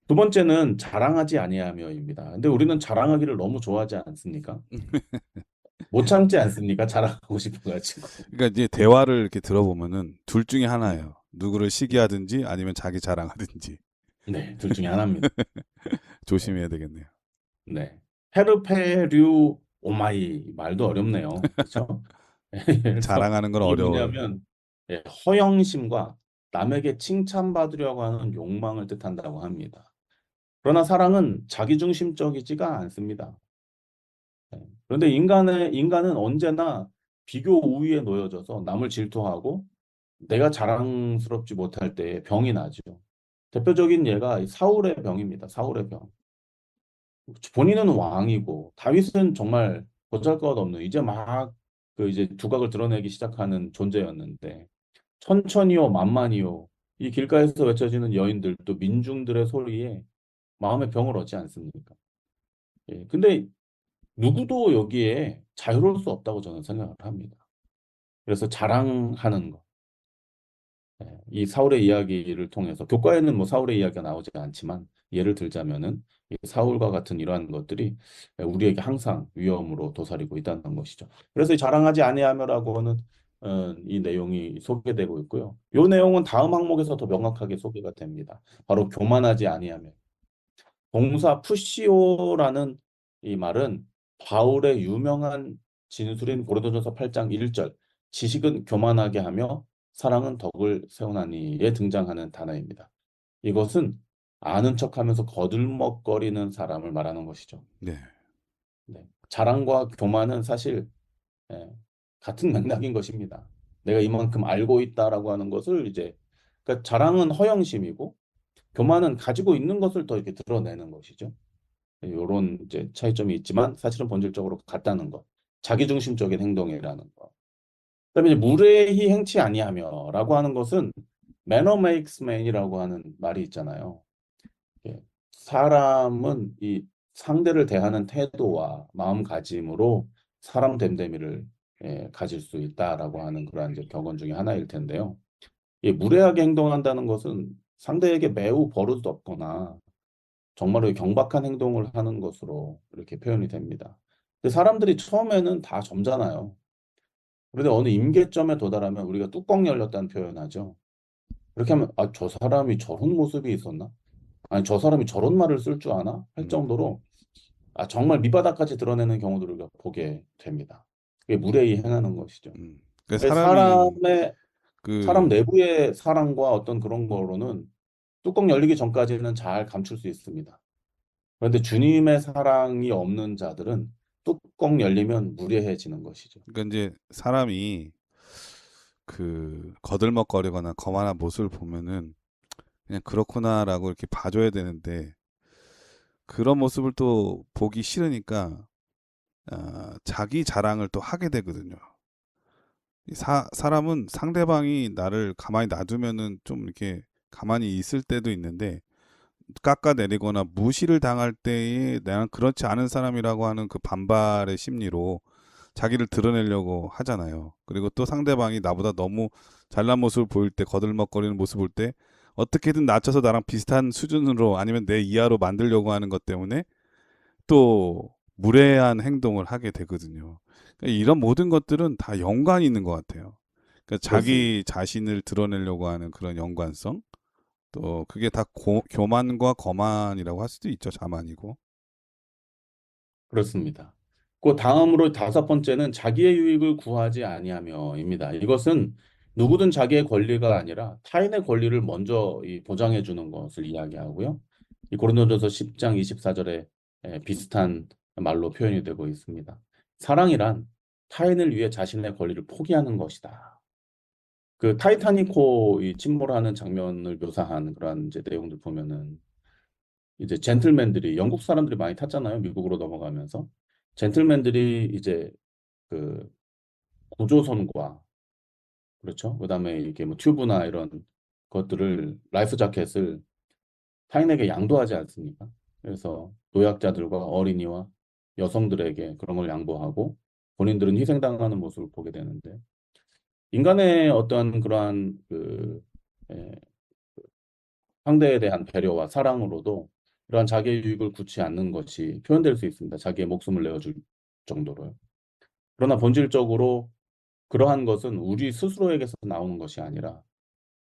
두 번째는 자랑하지 아니하며입니다. 근데 우리는 자랑하기를 너무 좋아하지 않습니까? 못 참지 않습니까? 자랑하고 싶어가지고. 그러니까 이제 대화를 이렇게 들어보면은 둘 중에 하나예요. 누구를 시기하든지 아니면 자기 자랑하든지 네, 둘 중에 하나입니다. 조심해야 되겠네요. 네. 페르페류 오마이 말도 어렵네요. 그렇죠? 그래서 자랑하는 건 이게 어려워요. 뭐냐면 허영심과 남에게 칭찬받으려고 하는 욕망을 뜻한다고 합니다. 그러나 사랑은 자기중심적이지가 않습니다. 그런데 인간은 언제나 비교 우위에 놓여져서 남을 질투하고 내가 자랑스럽지 못할 때 병이 나죠. 대표적인 예가 이 사울의 병입니다. 사울의 병. 본인은 왕이고 다윗은 정말 보잘것없는 이제 막 그 이제 두각을 드러내기 시작하는 존재였는데 천천히요 만만히요 이 길가에서 외쳐지는 여인들 또 민중들의 소리에 마음의 병을 얻지 않습니까? 예, 근데 누구도 여기에 자유로울 수 없다고 저는 생각을 합니다. 그래서 자랑하는 것, 예, 이 사울의 이야기를 통해서 교과에는 뭐 사울의 이야기가 나오지 않지만 예를 들자면은 이 사울과 같은 이러한 것들이 우리에게 항상 위험으로 도사리고 있다는 것이죠. 그래서 이 자랑하지 아니하며라고는 이 내용이 소개되고 있고요. 이 내용은 다음 항목에서 더 명확하게 소개가 됩니다. 바로 교만하지 아니하며. 동사 푸시오라는 이 말은 바울의 유명한 진술인 고린도전서 8장 1절 지식은 교만하게 하며 사랑은 덕을 세우나니에 등장하는 단어입니다. 이것은 아는 척하면서 거들먹거리는 사람을 말하는 것이죠. 네. 네. 자랑과 교만은 사실 예, 같은 맥락인 것입니다. 내가 이만큼 알고 있다라고 하는 것을 이제 그러니까 자랑은 허영심이고 교만은 가지고 있는 것을 더 이렇게 드러내는 것이죠. 이런 이제 차이점이 있지만 사실은 본질적으로 같다는 것. 자기중심적인 행동이라는 것. 그다음에 이제 무례히 행치 아니하며라고 하는 것은 manner makes man이라고 하는 말이 있잖아요. 예, 사람은 이 상대를 대하는 태도와 마음가짐으로 사람 됨됨이를 가질 수 있다라고 하는 그러한 이제 격언 중에 하나일 텐데요. 이 무례하게 행동한다는 것은 상대에게 매우 버릇없거나 정말로 경박한 행동을 하는 것으로 이렇게 표현이 됩니다. 근데 사람들이 처음에는 다 젊잖아요. 그런데 어느 임계점에 도달하면 우리가 뚜껑 열렸다는 표현하죠. 그렇게 하면 아, 저 사람이 저런 모습이 있었나? 아니, 저 사람이 저런 말을 쓸 줄 아나? 할 음, 정도로 아, 정말 밑바닥까지 드러내는 경우들을 우리가 보게 됩니다. 그게 무례히 행하는 것이죠. 그 그래서 사람이 사람 그 내부의 사랑과 어떤 그런 거로는 뚜껑 열리기 전까지는 잘 감출 수 있습니다. 그런데 주님의 사랑이 없는 자들은 뚜껑 열리면 무례해지는 것이죠. 그러니까 이제 사람이 그 거들먹거리거나 거만한 모습을 보면은 그냥 그렇구나라고 이렇게 봐줘야 되는데 그런 모습을 또 보기 싫으니까 자기 자랑을 또 하게 되거든요. 사람은 상대방이 나를 가만히 놔두면은 좀 이렇게 가만히 있을 때도 있는데 깎아내리거나 무시를 당할 때에 나는 그렇지 않은 사람이라고 하는 그 반발의 심리로 자기를 드러내려고 하잖아요. 그리고 또 상대방이 나보다 너무 잘난 모습을 보일 때, 거들먹거리는 모습을 볼 때 어떻게든 낮춰서 나랑 비슷한 수준으로 아니면 내 이하로 만들려고 하는 것 때문에 또 무례한 행동을 하게 되거든요. 그러니까 이런 모든 것들은 다 연관이 있는 것 같아요. 그러니까 그렇습니다. 자기 자신을 드러내려고 하는 그런 연관성, 또 그게 다 교만과 거만이라고 할 수도 있죠. 자만이고. 그렇습니다. 그 다음으로 다섯 번째는 자기의 유익을 구하지 아니하며입니다. 이것은 누구든 자기의 권리가 아니라 타인의 권리를 먼저 보장해 주는 것을 이야기하고요. 이 고린도전서 10장 24절에 비슷한 말로 표현이 되고 있습니다. 사랑이란 타인을 위해 자신의 권리를 포기하는 것이다. 그 타이타닉호 이 침몰하는 장면을 묘사한 그런 이제 내용들 보면은 이제 젠틀맨들이 영국 사람들이 많이 탔잖아요. 미국으로 넘어가면서 젠틀맨들이 이제 그 구조선과 그렇죠. 그다음에 이게 뭐 튜브나 이런 것들을 라이프 자켓을 타인에게 양도하지 않습니까? 그래서 노약자들과 어린이와 여성들에게 그런 걸 양보하고 본인들은 희생당하는 모습을 보게 되는데 인간의 어떠한 그러한 예, 상대에 대한 배려와 사랑으로도 이러한 자기의 유익을 굳지 않는 것이 표현될 수 있습니다. 자기의 목숨을 내어줄 정도로요. 그러나 본질적으로 그러한 것은 우리 스스로에게서 나오는 것이 아니라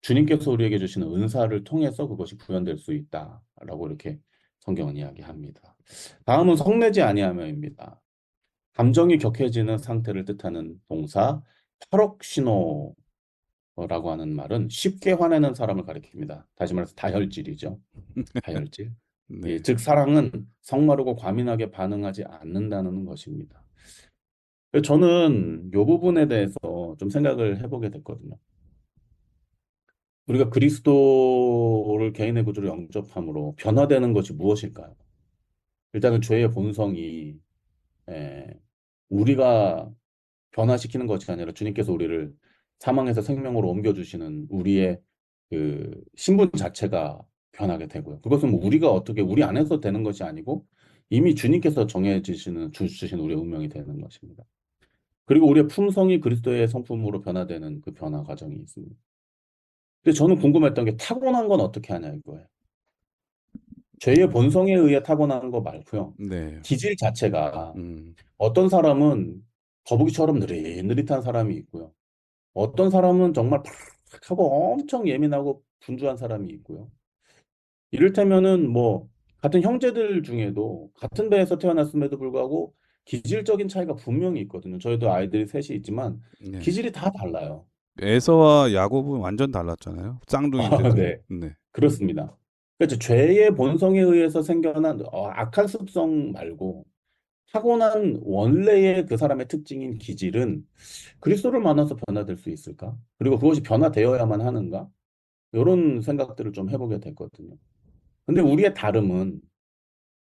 주님께서 우리에게 주시는 은사를 통해서 그것이 구현될 수 있다라고 이렇게 성경은 이야기합니다. 다음은 성내지 아니하며입니다. 감정이 격해지는 상태를 뜻하는 동사 파럭시노라고 하는 말은 쉽게 화내는 사람을 가리킵니다. 다시 말해서 다혈질이죠. 다혈질. 예, 네. 즉 사랑은 성마르고 과민하게 반응하지 않는다는 것입니다. 저는 이 부분에 대해서 좀 생각을 해보게 됐거든요. 우리가 그리스도를 개인의 구주로 영접함으로 변화되는 것이 무엇일까요? 일단은 죄의 본성이 에, 우리가 변화시키는 것이 아니라 주님께서 우리를 사망에서 생명으로 옮겨주시는 우리의 그 신분 자체가 변하게 되고요. 그것은 뭐 우리가 어떻게 우리 안에서 되는 것이 아니고 이미 주님께서 주신 우리의 운명이 되는 것입니다. 그리고 우리의 품성이 그리스도의 성품으로 변화되는 그 변화 과정이 있습니다. 근데 저는 궁금했던 게 타고난 건 어떻게 하냐 이거예요. 죄의 본성에 의해 타고나는 거 말고요. 네. 기질 자체가 음. 어떤 사람은 거북이처럼 느릿느릿한 사람이 있고요. 어떤 사람은 정말 팍하고 엄청 예민하고 분주한 사람이 있고요. 이를테면은 뭐 같은 형제들 중에도 같은 배에서 태어났음에도 불구하고 기질적인 차이가 분명히 있거든요. 저희도 아이들이 셋이 있지만 네. 기질이 다 달라요. 에서와 야곱은 완전 달랐잖아요. 쌍둥이인데도. 네, 네. 그렇습니다. 그렇죠. 죄의 본성에 의해서 생겨난 악한 습성 말고 타고난 원래의 그 사람의 특징인 기질은 그리스도를 만나서 변화될 수 있을까? 그리고 그것이 변화되어야만 하는가? 이런 생각들을 좀 해보게 됐거든요. 근데 우리의 다름은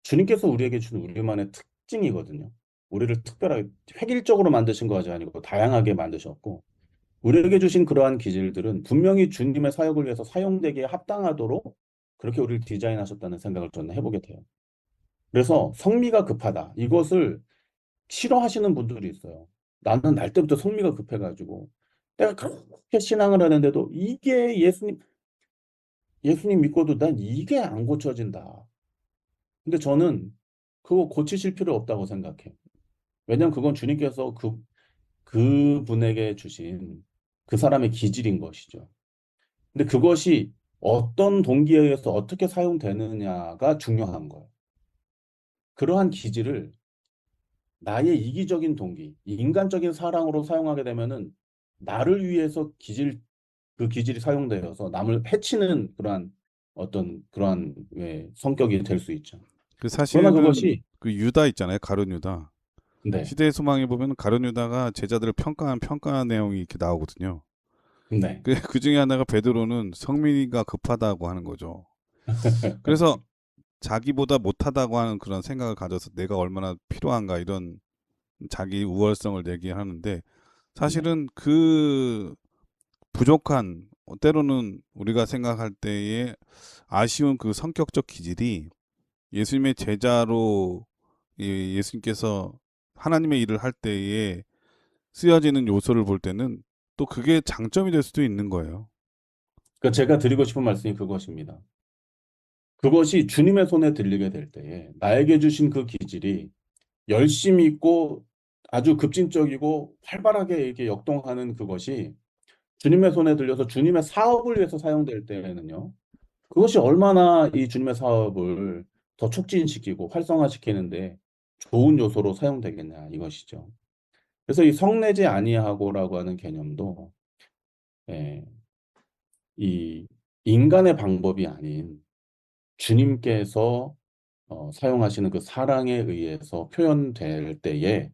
주님께서 우리에게 준 우리만의 특징이거든요. 우리를 특별하게 획일적으로 만드신 것이 아니고 다양하게 만드셨고 우리에게 주신 그러한 기질들은 분명히 주님의 사역을 위해서 사용되기에 합당하도록 그렇게 우리를 디자인하셨다는 생각을 저는 해보게 돼요. 그래서 성미가 급하다. 이것을 싫어하시는 분들이 있어요. 나는 날 때부터 성미가 급해가지고 내가 그렇게 신앙을 하는데도 이게 예수님 믿고도 난 이게 안 고쳐진다. 근데 저는 그거 고치실 필요 없다고 생각해요. 왜냐하면 그건 주님께서 그분에게 주신 그 사람의 기질인 것이죠. 근데 그것이 어떤 동기에 의해서 어떻게 사용되느냐가 중요한 거예요. 그러한 기질을 나의 이기적인 동기, 인간적인 사랑으로 사용하게 되면은 나를 위해서 그 기질이 사용되어서 남을 해치는 그러한 성격이 될 수 있죠. 그 그러나 사실은 그것이 그 유다 있잖아요. 가룟 유다. 네, 시대의 소망에 보면 가룟 유다가 제자들을 평가한 내용이 이렇게 나오거든요. 네, 그 중에 하나가 베드로는 성민이가 급하다고 하는 거죠. 그래서 자기보다 못하다고 하는 그런 생각을 가져서 내가 얼마나 필요한가 이런 자기 우월성을 얘기하는데 네, 사실은 그 부족한 때로는 우리가 생각할 때의 아쉬운 그 성격적 기질이 예수님의 제자로 예수님께서 하나님의 일을 할 때에 쓰여지는 요소를 볼 때는 또 그게 장점이 될 수도 있는 거예요. 그러니까 제가 드리고 싶은 말씀이 그것입니다. 그것이 주님의 손에 들리게 될 때에 나에게 주신 그 기질이 열심히 있고 아주 급진적이고 활발하게 이렇게 역동하는 그것이 주님의 손에 들려서 주님의 사업을 위해서 사용될 때에는요. 그것이 얼마나 이 주님의 사업을 더 촉진시키고 활성화시키는데 좋은 요소로 사용되겠냐 이것이죠. 그래서 이 성내지 아니하고라고 하는 개념도 예, 이 인간의 방법이 아닌 주님께서 사용하시는 그 사랑에 의해서 표현될 때에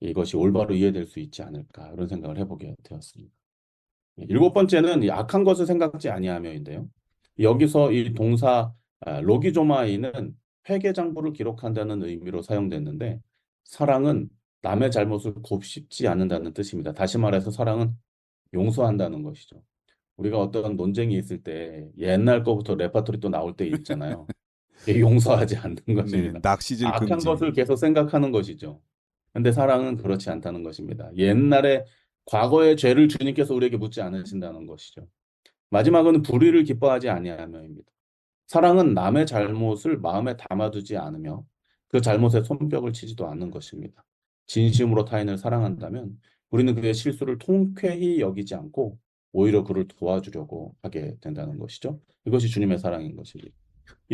이것이 올바로 이해될 수 있지 않을까 이런 생각을 해보게 되었습니다. 일곱 번째는 이 악한 것을 생각지 아니하며인데요. 여기서 이 동사 로기조마이는 회개장부를 기록한다는 의미로 사용됐는데 사랑은 남의 잘못을 곱씹지 않는다는 뜻입니다. 다시 말해서 사랑은 용서한다는 것이죠. 우리가 어떤 논쟁이 있을 때 옛날 거부터 레파토리 또 나올 때 있잖아요. 이게 용서하지 않는 네, 것입니다. 낚시질 악한 금지. 것을 계속 생각하는 것이죠. 근데 사랑은 그렇지 않다는 것입니다. 옛날에 과거의 죄를 주님께서 우리에게 묻지 않으신다는 것이죠. 마지막은 불의를 기뻐하지 아니하며입니다. 사랑은 남의 잘못을 마음에 담아두지 않으며 그 잘못에 손뼉을 치지도 않는 것입니다. 진심으로 타인을 사랑한다면 우리는 그의 실수를 통쾌히 여기지 않고 오히려 그를 도와주려고 하게 된다는 것이죠. 이것이 주님의 사랑인 것입니다.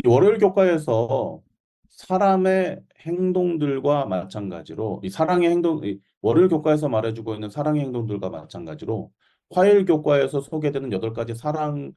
이 월요일 교과에서 사람의 행동들과 마찬가지로 이 월요일 교과에서 말해주고 있는 사랑의 행동들과 마찬가지로 화요일 교과에서 소개되는 8가지 사랑이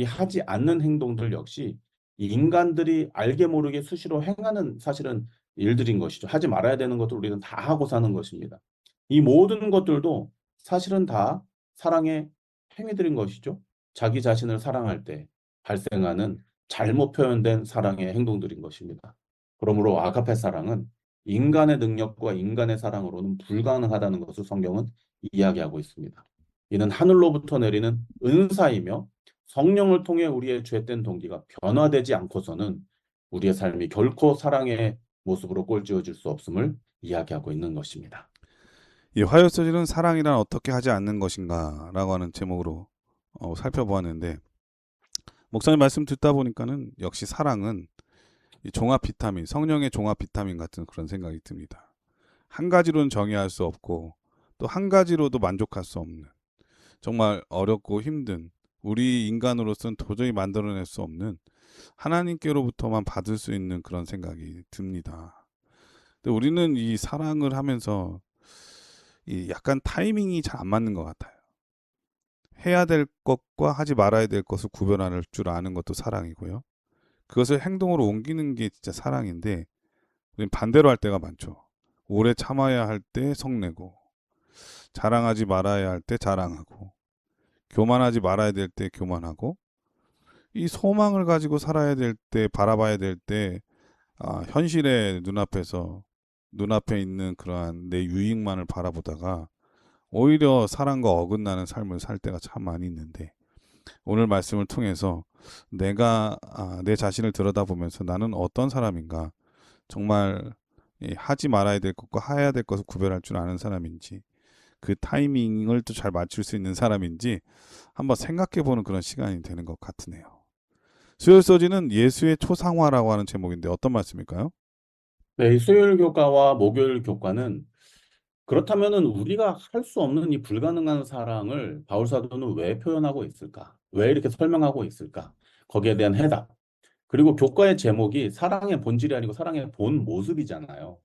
하지 않는 행동들 역시 이 인간들이 알게 모르게 수시로 행하는 사실은 일들인 것이죠. 하지 말아야 되는 것들 우리는 다 하고 사는 것입니다. 이 모든 것들도 사실은 다 사랑의 행위들인 것이죠. 자기 자신을 사랑할 때 발생하는 잘못 표현된 사랑의 행동들인 것입니다. 그러므로 아가페 사랑은 인간의 능력과 인간의 사랑으로는 불가능하다는 것을 성경은 이야기하고 있습니다. 이는 하늘로부터 내리는 은사이며 성령을 통해 우리의 죄된 동기가 변화되지 않고서는 우리의 삶이 결코 사랑의 모습으로 꼴지어질 수 없음을 이야기하고 있는 것입니다. 이 화요 소리는 사랑이란 어떻게 하지 않는 것인가라고 하는 제목으로 살펴보았는데 목사님 말씀 듣다 보니까는 역시 사랑은 이 종합 비타민, 성령의 종합 비타민 같은 그런 생각이 듭니다. 한 가지로는 정의할 수 없고 또 한 가지로도 만족할 수 없는 정말 어렵고 힘든 우리 인간으로서는 도저히 만들어낼 수 없는 하나님께로부터만 받을 수 있는 그런 생각이 듭니다. 근데 우리는 이 사랑을 하면서 이 약간 타이밍이 잘 안 맞는 것 같아요. 해야 될 것과 하지 말아야 될 것을 구별할 줄 아는 것도 사랑이고요. 그것을 행동으로 옮기는 게 진짜 사랑인데 우리는 반대로 할 때가 많죠. 오래 참아야 할 때 성내고 자랑하지 말아야 할 때 자랑하고 교만하지 말아야 될 때 교만하고 이 소망을 가지고 살아야 될 때 바라봐야 될 때 현실의 눈앞에 있는 그러한 내 유익만을 바라보다가 오히려 사랑과 어긋나는 삶을 살 때가 참 많이 있는데 오늘 말씀을 통해서 내가 내 자신을 들여다보면서 나는 어떤 사람인가 정말 하지 말아야 될 것과 해야 될 것을 구별할 줄 아는 사람인지 그 타이밍을 또 잘 맞출 수 있는 사람인지 한번 생각해보는 그런 시간이 되는 것 같으네요. 수요일 서지는 예수의 초상화라고 하는 제목인데 어떤 말씀일까요? 네, 이 수요일 교과와 목요일 교과는 그렇다면은 우리가 할 수 없는 이 불가능한 사랑을 바울 사도는 왜 표현하고 있을까? 왜 이렇게 설명하고 있을까? 거기에 대한 해답. 그리고 교과의 제목이 사랑의 본질이 아니고 사랑의 본 모습이잖아요.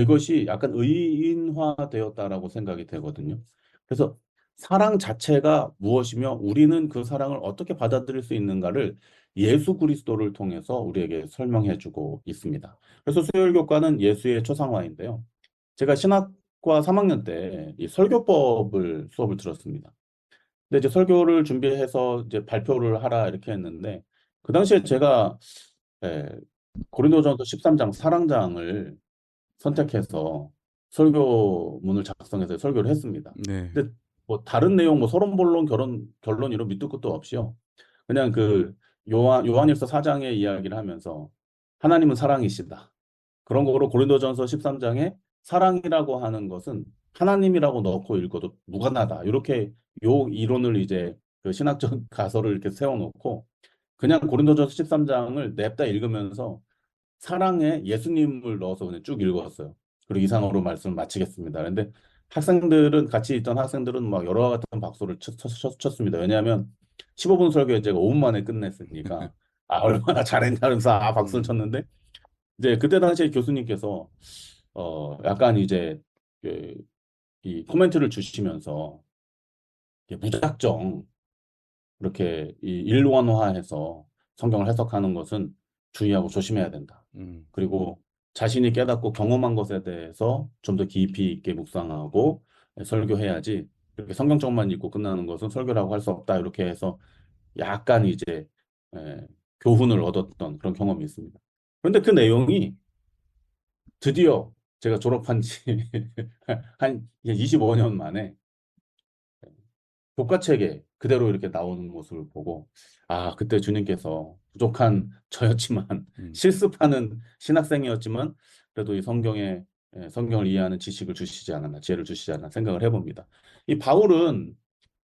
이것이 약간 의인화되었다라고 생각이 되거든요. 그래서 사랑 자체가 무엇이며 우리는 그 사랑을 어떻게 받아들일 수 있는가를 예수 그리스도를 통해서 우리에게 설명해 주고 있습니다. 그래서 수요일 교과는 예수의 초상화인데요. 제가 신학과 3학년 때 이 설교법을 수업을 들었습니다. 근데 이제 설교를 준비해서 이제 발표를 하라 이렇게 했는데 그 당시에 제가 예, 고린도전서 13장 사랑장을 선택해서 설교문을 작성해서 설교를 했습니다. 네. 근데 뭐 다른 내용 뭐 서론본론 결론 이런 밑도 끝도 없이요. 그냥 그 요한일서 4장의 이야기를 하면서 하나님은 사랑이시다. 그런 거로 고린도전서 13장에 사랑이라고 하는 것은 하나님이라고 넣고 읽어도 무관하다. 이렇게 요 이론을 이제 그 신학적 가설을 이렇게 세워놓고 그냥 고린도전서 13장을 냅다 읽으면서 사랑에 예수님을 넣어서 그냥 쭉 읽었어요. 그리고 이상으로 말씀을 마치겠습니다. 그런데 같이 있던 학생들은 막 여러 같은 박수를 쳤습니다. 왜냐하면 15분 설교에 제가 5분 만에 끝냈으니까 얼마나 잘했냐면서 박수를 쳤는데 이제 그때 당시에 교수님께서 약간 이제 그, 이 코멘트를 주시면서 무작정 이렇게 이 일원화해서 성경을 해석하는 것은 주의하고 조심해야 된다. 음. 그리고 자신이 깨닫고 경험한 것에 대해서 좀 더 깊이 있게 묵상하고 설교해야지 이렇게 성경책만 읽고 끝나는 것은 설교라고 할 수 없다. 이렇게 해서 약간 이제 에, 교훈을 얻었던 그런 경험이 있습니다. 그런데 그 내용이 드디어 제가 졸업한 지 한 25년 만에 교과책에 그대로 이렇게 나오는 모습을 보고 그때 주님께서 부족한 저였지만 음. 실습하는 신학생이었지만 그래도 이 성경을 이해하는 지식을 주시지 않았나, 지혜를 주시지 않았나 생각을 해봅니다. 이 바울은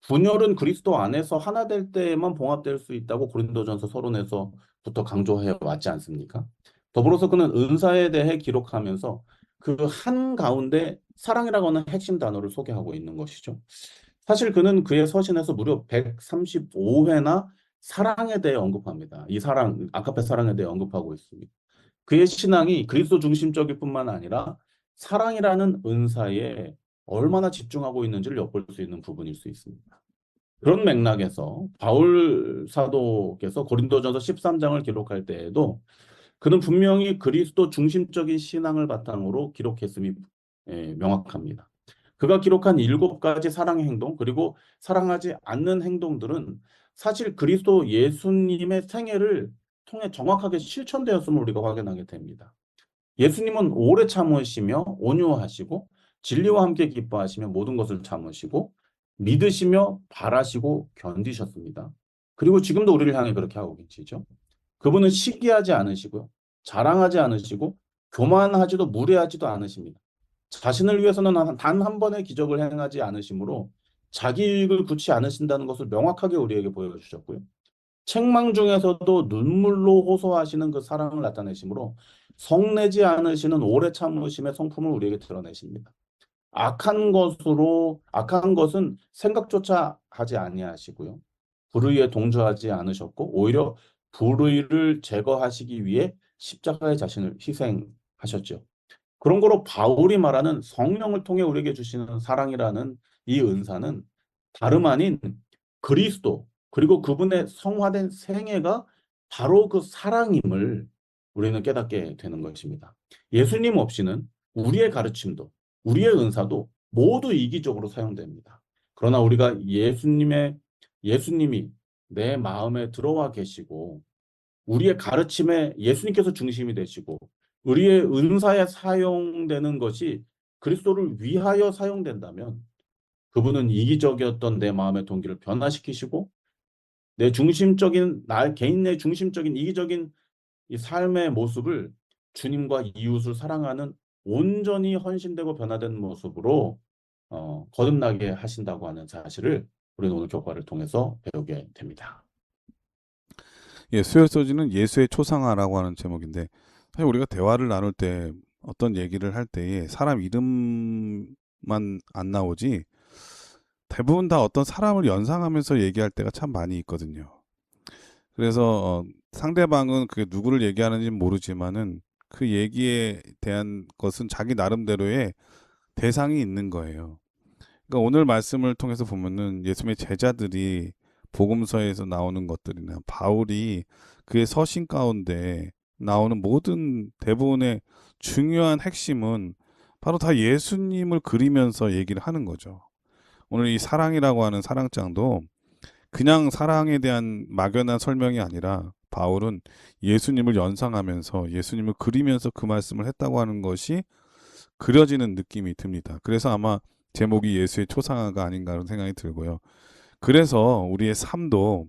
분열은 그리스도 안에서 하나 될 때에만 봉합될 수 있다고 고린도전서 서론에서부터 강조해 왔지 않습니까? 더불어서 그는 은사에 대해 기록하면서 그 한 가운데 사랑이라고 하는 핵심 단어를 소개하고 있는 것이죠. 사실 그는 그의 서신에서 무려 135회나 사랑에 대해 언급합니다. 이 사랑, 아카페 사랑에 대해 언급하고 있습니다. 그의 신앙이 그리스도 중심적일 뿐만 아니라 사랑이라는 은사에 얼마나 집중하고 있는지를 엿볼 수 있는 부분일 수 있습니다. 그런 맥락에서 바울 사도께서 고린도전서 13장을 기록할 때에도 그는 분명히 그리스도 중심적인 신앙을 바탕으로 기록했음이 명확합니다. 그가 기록한 7가지 사랑의 행동 그리고 사랑하지 않는 행동들은 사실 그리스도 예수님의 생애를 통해 정확하게 실천되었음을 우리가 확인하게 됩니다. 예수님은 오래 참으시며 온유하시고 진리와 함께 기뻐하시며 모든 것을 참으시고 믿으시며 바라시고 견디셨습니다. 그리고 지금도 우리를 향해 그렇게 하고 계시죠. 그분은 시기하지 않으시고요. 자랑하지 않으시고 교만하지도 무례하지도 않으십니다. 자신을 위해서는 단 한 번의 기적을 행하지 않으시므로 자기 이익을 굳이 않으신다는 것을 명확하게 우리에게 보여주셨고요. 책망 중에서도 눈물로 호소하시는 그 사랑을 나타내시므로 성내지 않으시는 오래 참으심의 성품을 우리에게 드러내십니다. 악한 것은 생각조차 하지 아니하시고요. 불의에 동조하지 않으셨고 오히려 불의를 제거하시기 위해 십자가에 자신을 희생하셨죠. 그런 거로 바울이 말하는 성령을 통해 우리에게 주시는 사랑이라는 이 은사는 다름 아닌 그리스도 그리고 그분의 성화된 생애가 바로 그 사랑임을 우리는 깨닫게 되는 것입니다. 예수님 없이는 우리의 가르침도 우리의 은사도 모두 이기적으로 사용됩니다. 그러나 우리가 예수님이 내 마음에 들어와 계시고 우리의 가르침에 예수님께서 중심이 되시고 우리의 은사에 사용되는 것이 그리스도를 위하여 사용된다면 그분은 이기적이었던 내 마음의 동기를 변화시키시고 개인 내 중심적인 이기적인 이 삶의 모습을 주님과 이웃을 사랑하는 온전히 헌신되고 변화된 모습으로 거듭나게 하신다고 하는 사실을 우리는 오늘 교과를 통해서 배우게 됩니다. 예, 수요 소지는 예수의 초상화라고 하는 제목인데 사실 우리가 대화를 나눌 때 어떤 얘기를 할 때에 사람 이름만 안 나오지 대부분 다 어떤 사람을 연상하면서 얘기할 때가 참 많이 있거든요. 그래서 상대방은 그게 누구를 얘기하는지는 모르지만은 그 얘기에 대한 것은 자기 나름대로의 대상이 있는 거예요. 그러니까 오늘 말씀을 통해서 보면은 예수님의 제자들이 복음서에서 나오는 것들이나 바울이 그의 서신 가운데 나오는 모든 대부분의 중요한 핵심은 바로 다 예수님을 그리면서 얘기를 하는 거죠. 오늘 이 사랑이라고 하는 사랑장도 그냥 사랑에 대한 막연한 설명이 아니라 바울은 예수님을 연상하면서 예수님을 그리면서 그 말씀을 했다고 하는 것이 그려지는 느낌이 듭니다. 그래서 아마 제목이 예수의 초상화가 아닌가 하는 생각이 들고요. 그래서 우리의 삶도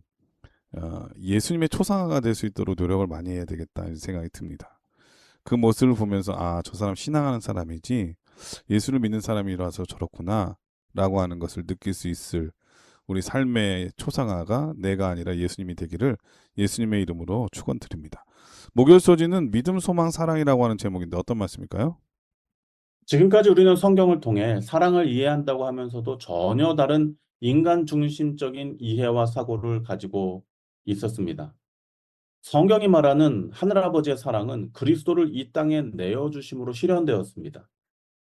예수님의 초상화가 될 수 있도록 노력을 많이 해야 되겠다 이런 생각이 듭니다. 그 모습을 보면서 저 사람 신앙하는 사람이지 예수를 믿는 사람이라서 저렇구나 라고 하는 것을 느낄 수 있을 우리 삶의 초상화가 내가 아니라 예수님이 되기를 예수님의 이름으로 축원드립니다. 목요일 소지는 믿음, 소망, 사랑이라고 하는 제목인데 어떤 말씀일까요? 지금까지 우리는 성경을 통해 사랑을 이해한다고 하면서도 전혀 다른 인간 중심적인 이해와 사고를 가지고 있었습니다. 성경이 말하는 하늘아버지의 사랑은 그리스도를 이 땅에 내어주심으로 실현되었습니다.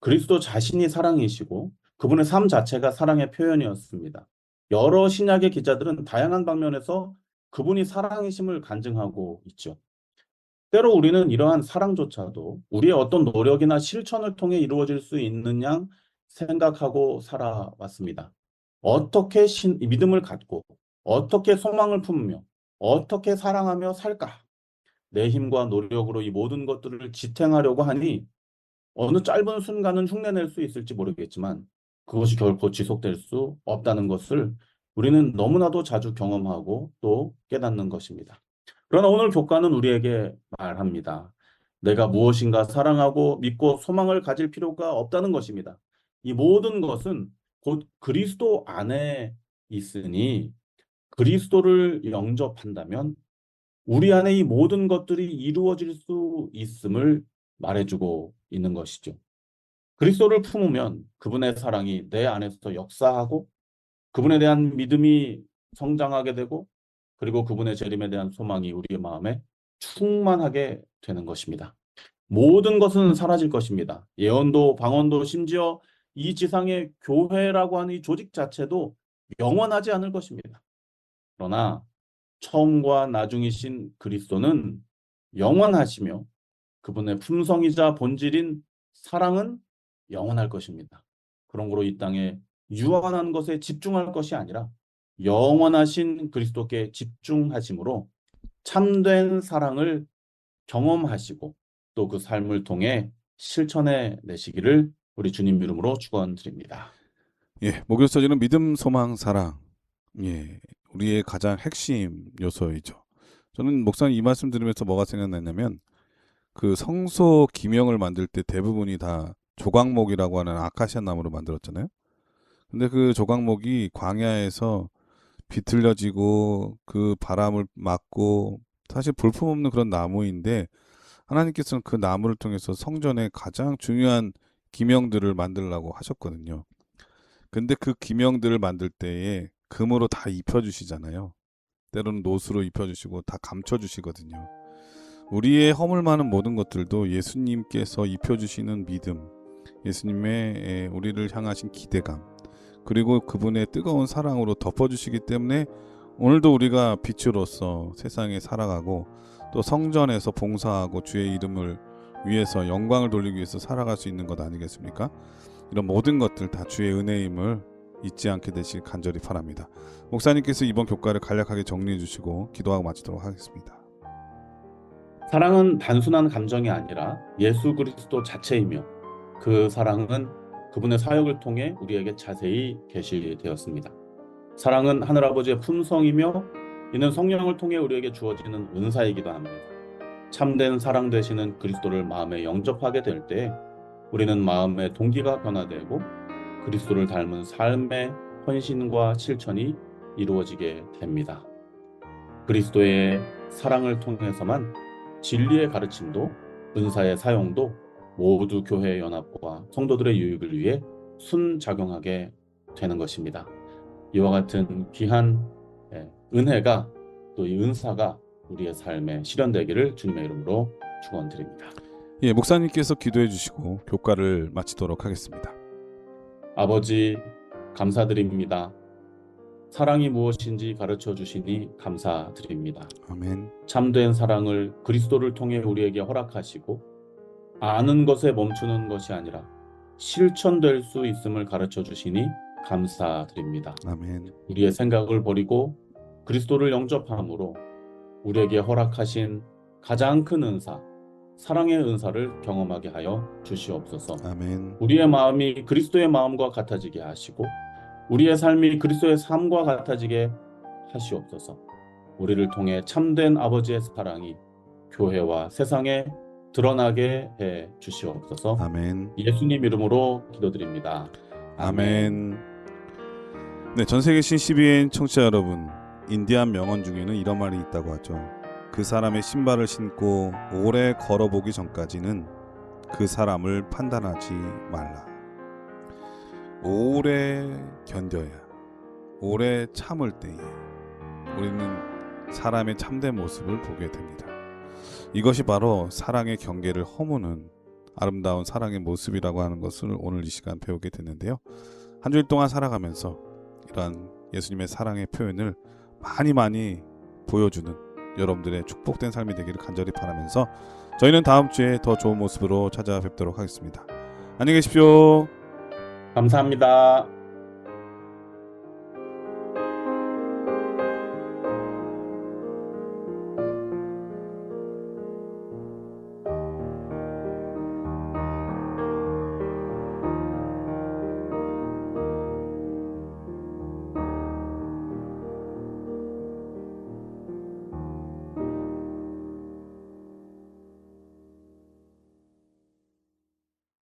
그리스도 자신이 사랑이시고 그분의 삶 자체가 사랑의 표현이었습니다. 여러 신약의 기자들은 다양한 방면에서 그분이 사랑이심을 간증하고 있죠. 때로 우리는 이러한 사랑조차도 우리의 어떤 노력이나 실천을 통해 이루어질 수 있는 양 생각하고 살아왔습니다. 어떻게 믿음을 갖고 어떻게 소망을 품으며 어떻게 사랑하며 살까? 내 힘과 노력으로 이 모든 것들을 지탱하려고 하니 어느 짧은 순간은 흉내낼 수 있을지 모르겠지만 그것이 결코 지속될 수 없다는 것을 우리는 너무나도 자주 경험하고 또 깨닫는 것입니다. 그러나 오늘 교과는 우리에게 말합니다. 내가 무엇인가 사랑하고 믿고 소망을 가질 필요가 없다는 것입니다. 이 모든 것은 곧 그리스도 안에 있으니 그리스도를 영접한다면 우리 안에 이 모든 것들이 이루어질 수 있음을 말해주고 있는 것이죠. 그리스도를 품으면 그분의 사랑이 내 안에서 역사하고 그분에 대한 믿음이 성장하게 되고 그리고 그분의 재림에 대한 소망이 우리의 마음에 충만하게 되는 것입니다. 모든 것은 사라질 것입니다. 예언도 방언도 심지어 이 지상의 교회라고 하는 이 조직 자체도 영원하지 않을 것입니다. 그러나 처음과 나중이신 그리스도는 영원하시며 그분의 품성이자 본질인 사랑은 영원할 것입니다. 그런 거로 이 땅에 유한한 것에 집중할 것이 아니라 영원하신 그리스도께 집중하심으로 참된 사랑을 경험하시고 또 그 삶을 통해 실천해 내시기를 우리 주님 이름으로 축원드립니다. 예, 목요일 소지는 믿음, 소망, 사랑. 예, 우리의 가장 핵심 요소이죠. 저는 목사님 이 말씀 들으면서 뭐가 생각났냐면 그 성소 기명을 만들 때 대부분이 다 조각목이라고 하는 아카시아 나무로 만들었잖아요. 근데 그 조각목이 광야에서 비틀려지고 그 바람을 막고 사실 볼품없는 그런 나무인데 하나님께서는 그 나무를 통해서 성전의 가장 중요한 기명들을 만들라고 하셨거든요. 근데 그 기명들을 만들 때에 금으로 다 입혀주시잖아요. 때로는 노수로 입혀주시고 다 감춰주시거든요. 우리의 허물 많은 모든 것들도 예수님께서 입혀주시는 믿음, 예수님의 우리를 향하신 기대감, 그리고 그분의 뜨거운 사랑으로 덮어주시기 때문에 오늘도 우리가 빛으로서 세상에 살아가고 또 성전에서 봉사하고 주의 이름을 위해서 영광을 돌리기 위해서 살아갈 수 있는 것 아니겠습니까? 이런 모든 것들 다 주의 은혜임을 잊지 않게 되시길 간절히 바랍니다. 목사님께서 이번 교과를 간략하게 정리해 주시고 기도하고 마치도록 하겠습니다. 사랑은 단순한 감정이 아니라 예수 그리스도 자체이며 그 사랑은 그분의 사역을 통해 우리에게 자세히 계시되었습니다. 사랑은 하늘아버지의 품성이며 이는 성령을 통해 우리에게 주어지는 은사이기도 합니다. 참된 사랑 되시는 그리스도를 마음에 영접하게 될 때 우리는 마음의 동기가 변화되고 그리스도를 닮은 삶의 헌신과 실천이 이루어지게 됩니다. 그리스도의 사랑을 통해서만 진리의 가르침도 은사의 사용도 모두 교회의 연합과 성도들의 유익을 위해 순작용하게 되는 것입니다. 이와 같은 귀한 은혜가 또 이 은사가 우리의 삶에 실현되기를 주님의 이름으로 축원드립니다. 예, 목사님께서 기도해 주시고 교과를 마치도록 하겠습니다. 아버지 감사드립니다. 사랑이 무엇인지 가르쳐 주시니 감사드립니다. 아멘. 참된 사랑을 그리스도를 통해 우리에게 허락하시고 아는 것에 멈추는 것이 아니라 실천될 수 있음을 가르쳐 주시니 감사드립니다. 아멘. 우리의 생각을 버리고 그리스도를 영접함으로 우리에게 허락하신 가장 큰 은사, 사랑의 은사를 경험하게 하여 주시옵소서. 아멘. 우리의 마음이 그리스도의 마음과 같아지게 하시고 우리의 삶이 그리스도의 삶과 같아지게 하시옵소서. 우리를 통해 참된 아버지의 사랑이 교회와 세상에 드러나게 해 주시옵소서. 아멘. 예수님 이름으로 기도드립니다. 아멘. 네, 전 세계 C12N 청취자 여러분, 인디안 명언 중에는 이런 말이 있다고 하죠. 그 사람의 신발을 신고 오래 걸어보기 전까지는 그 사람을 판단하지 말라. 오래 견뎌야, 오래 참을 때에 우리는 사람의 참된 모습을 보게 됩니다. 이것이 바로 사랑의 경계를 허무는 아름다운 사랑의 모습이라고 하는 것을 오늘 이 시간 배우게 됐는데요. 한 주일 동안 살아가면서 이러한 예수님의 사랑의 표현을 많이 보여주는 여러분들의 축복된 삶이 되기를 간절히 바라면서 저희는 다음 주에 더 좋은 모습으로 찾아뵙도록 하겠습니다. 안녕히 계십시오. 감사합니다.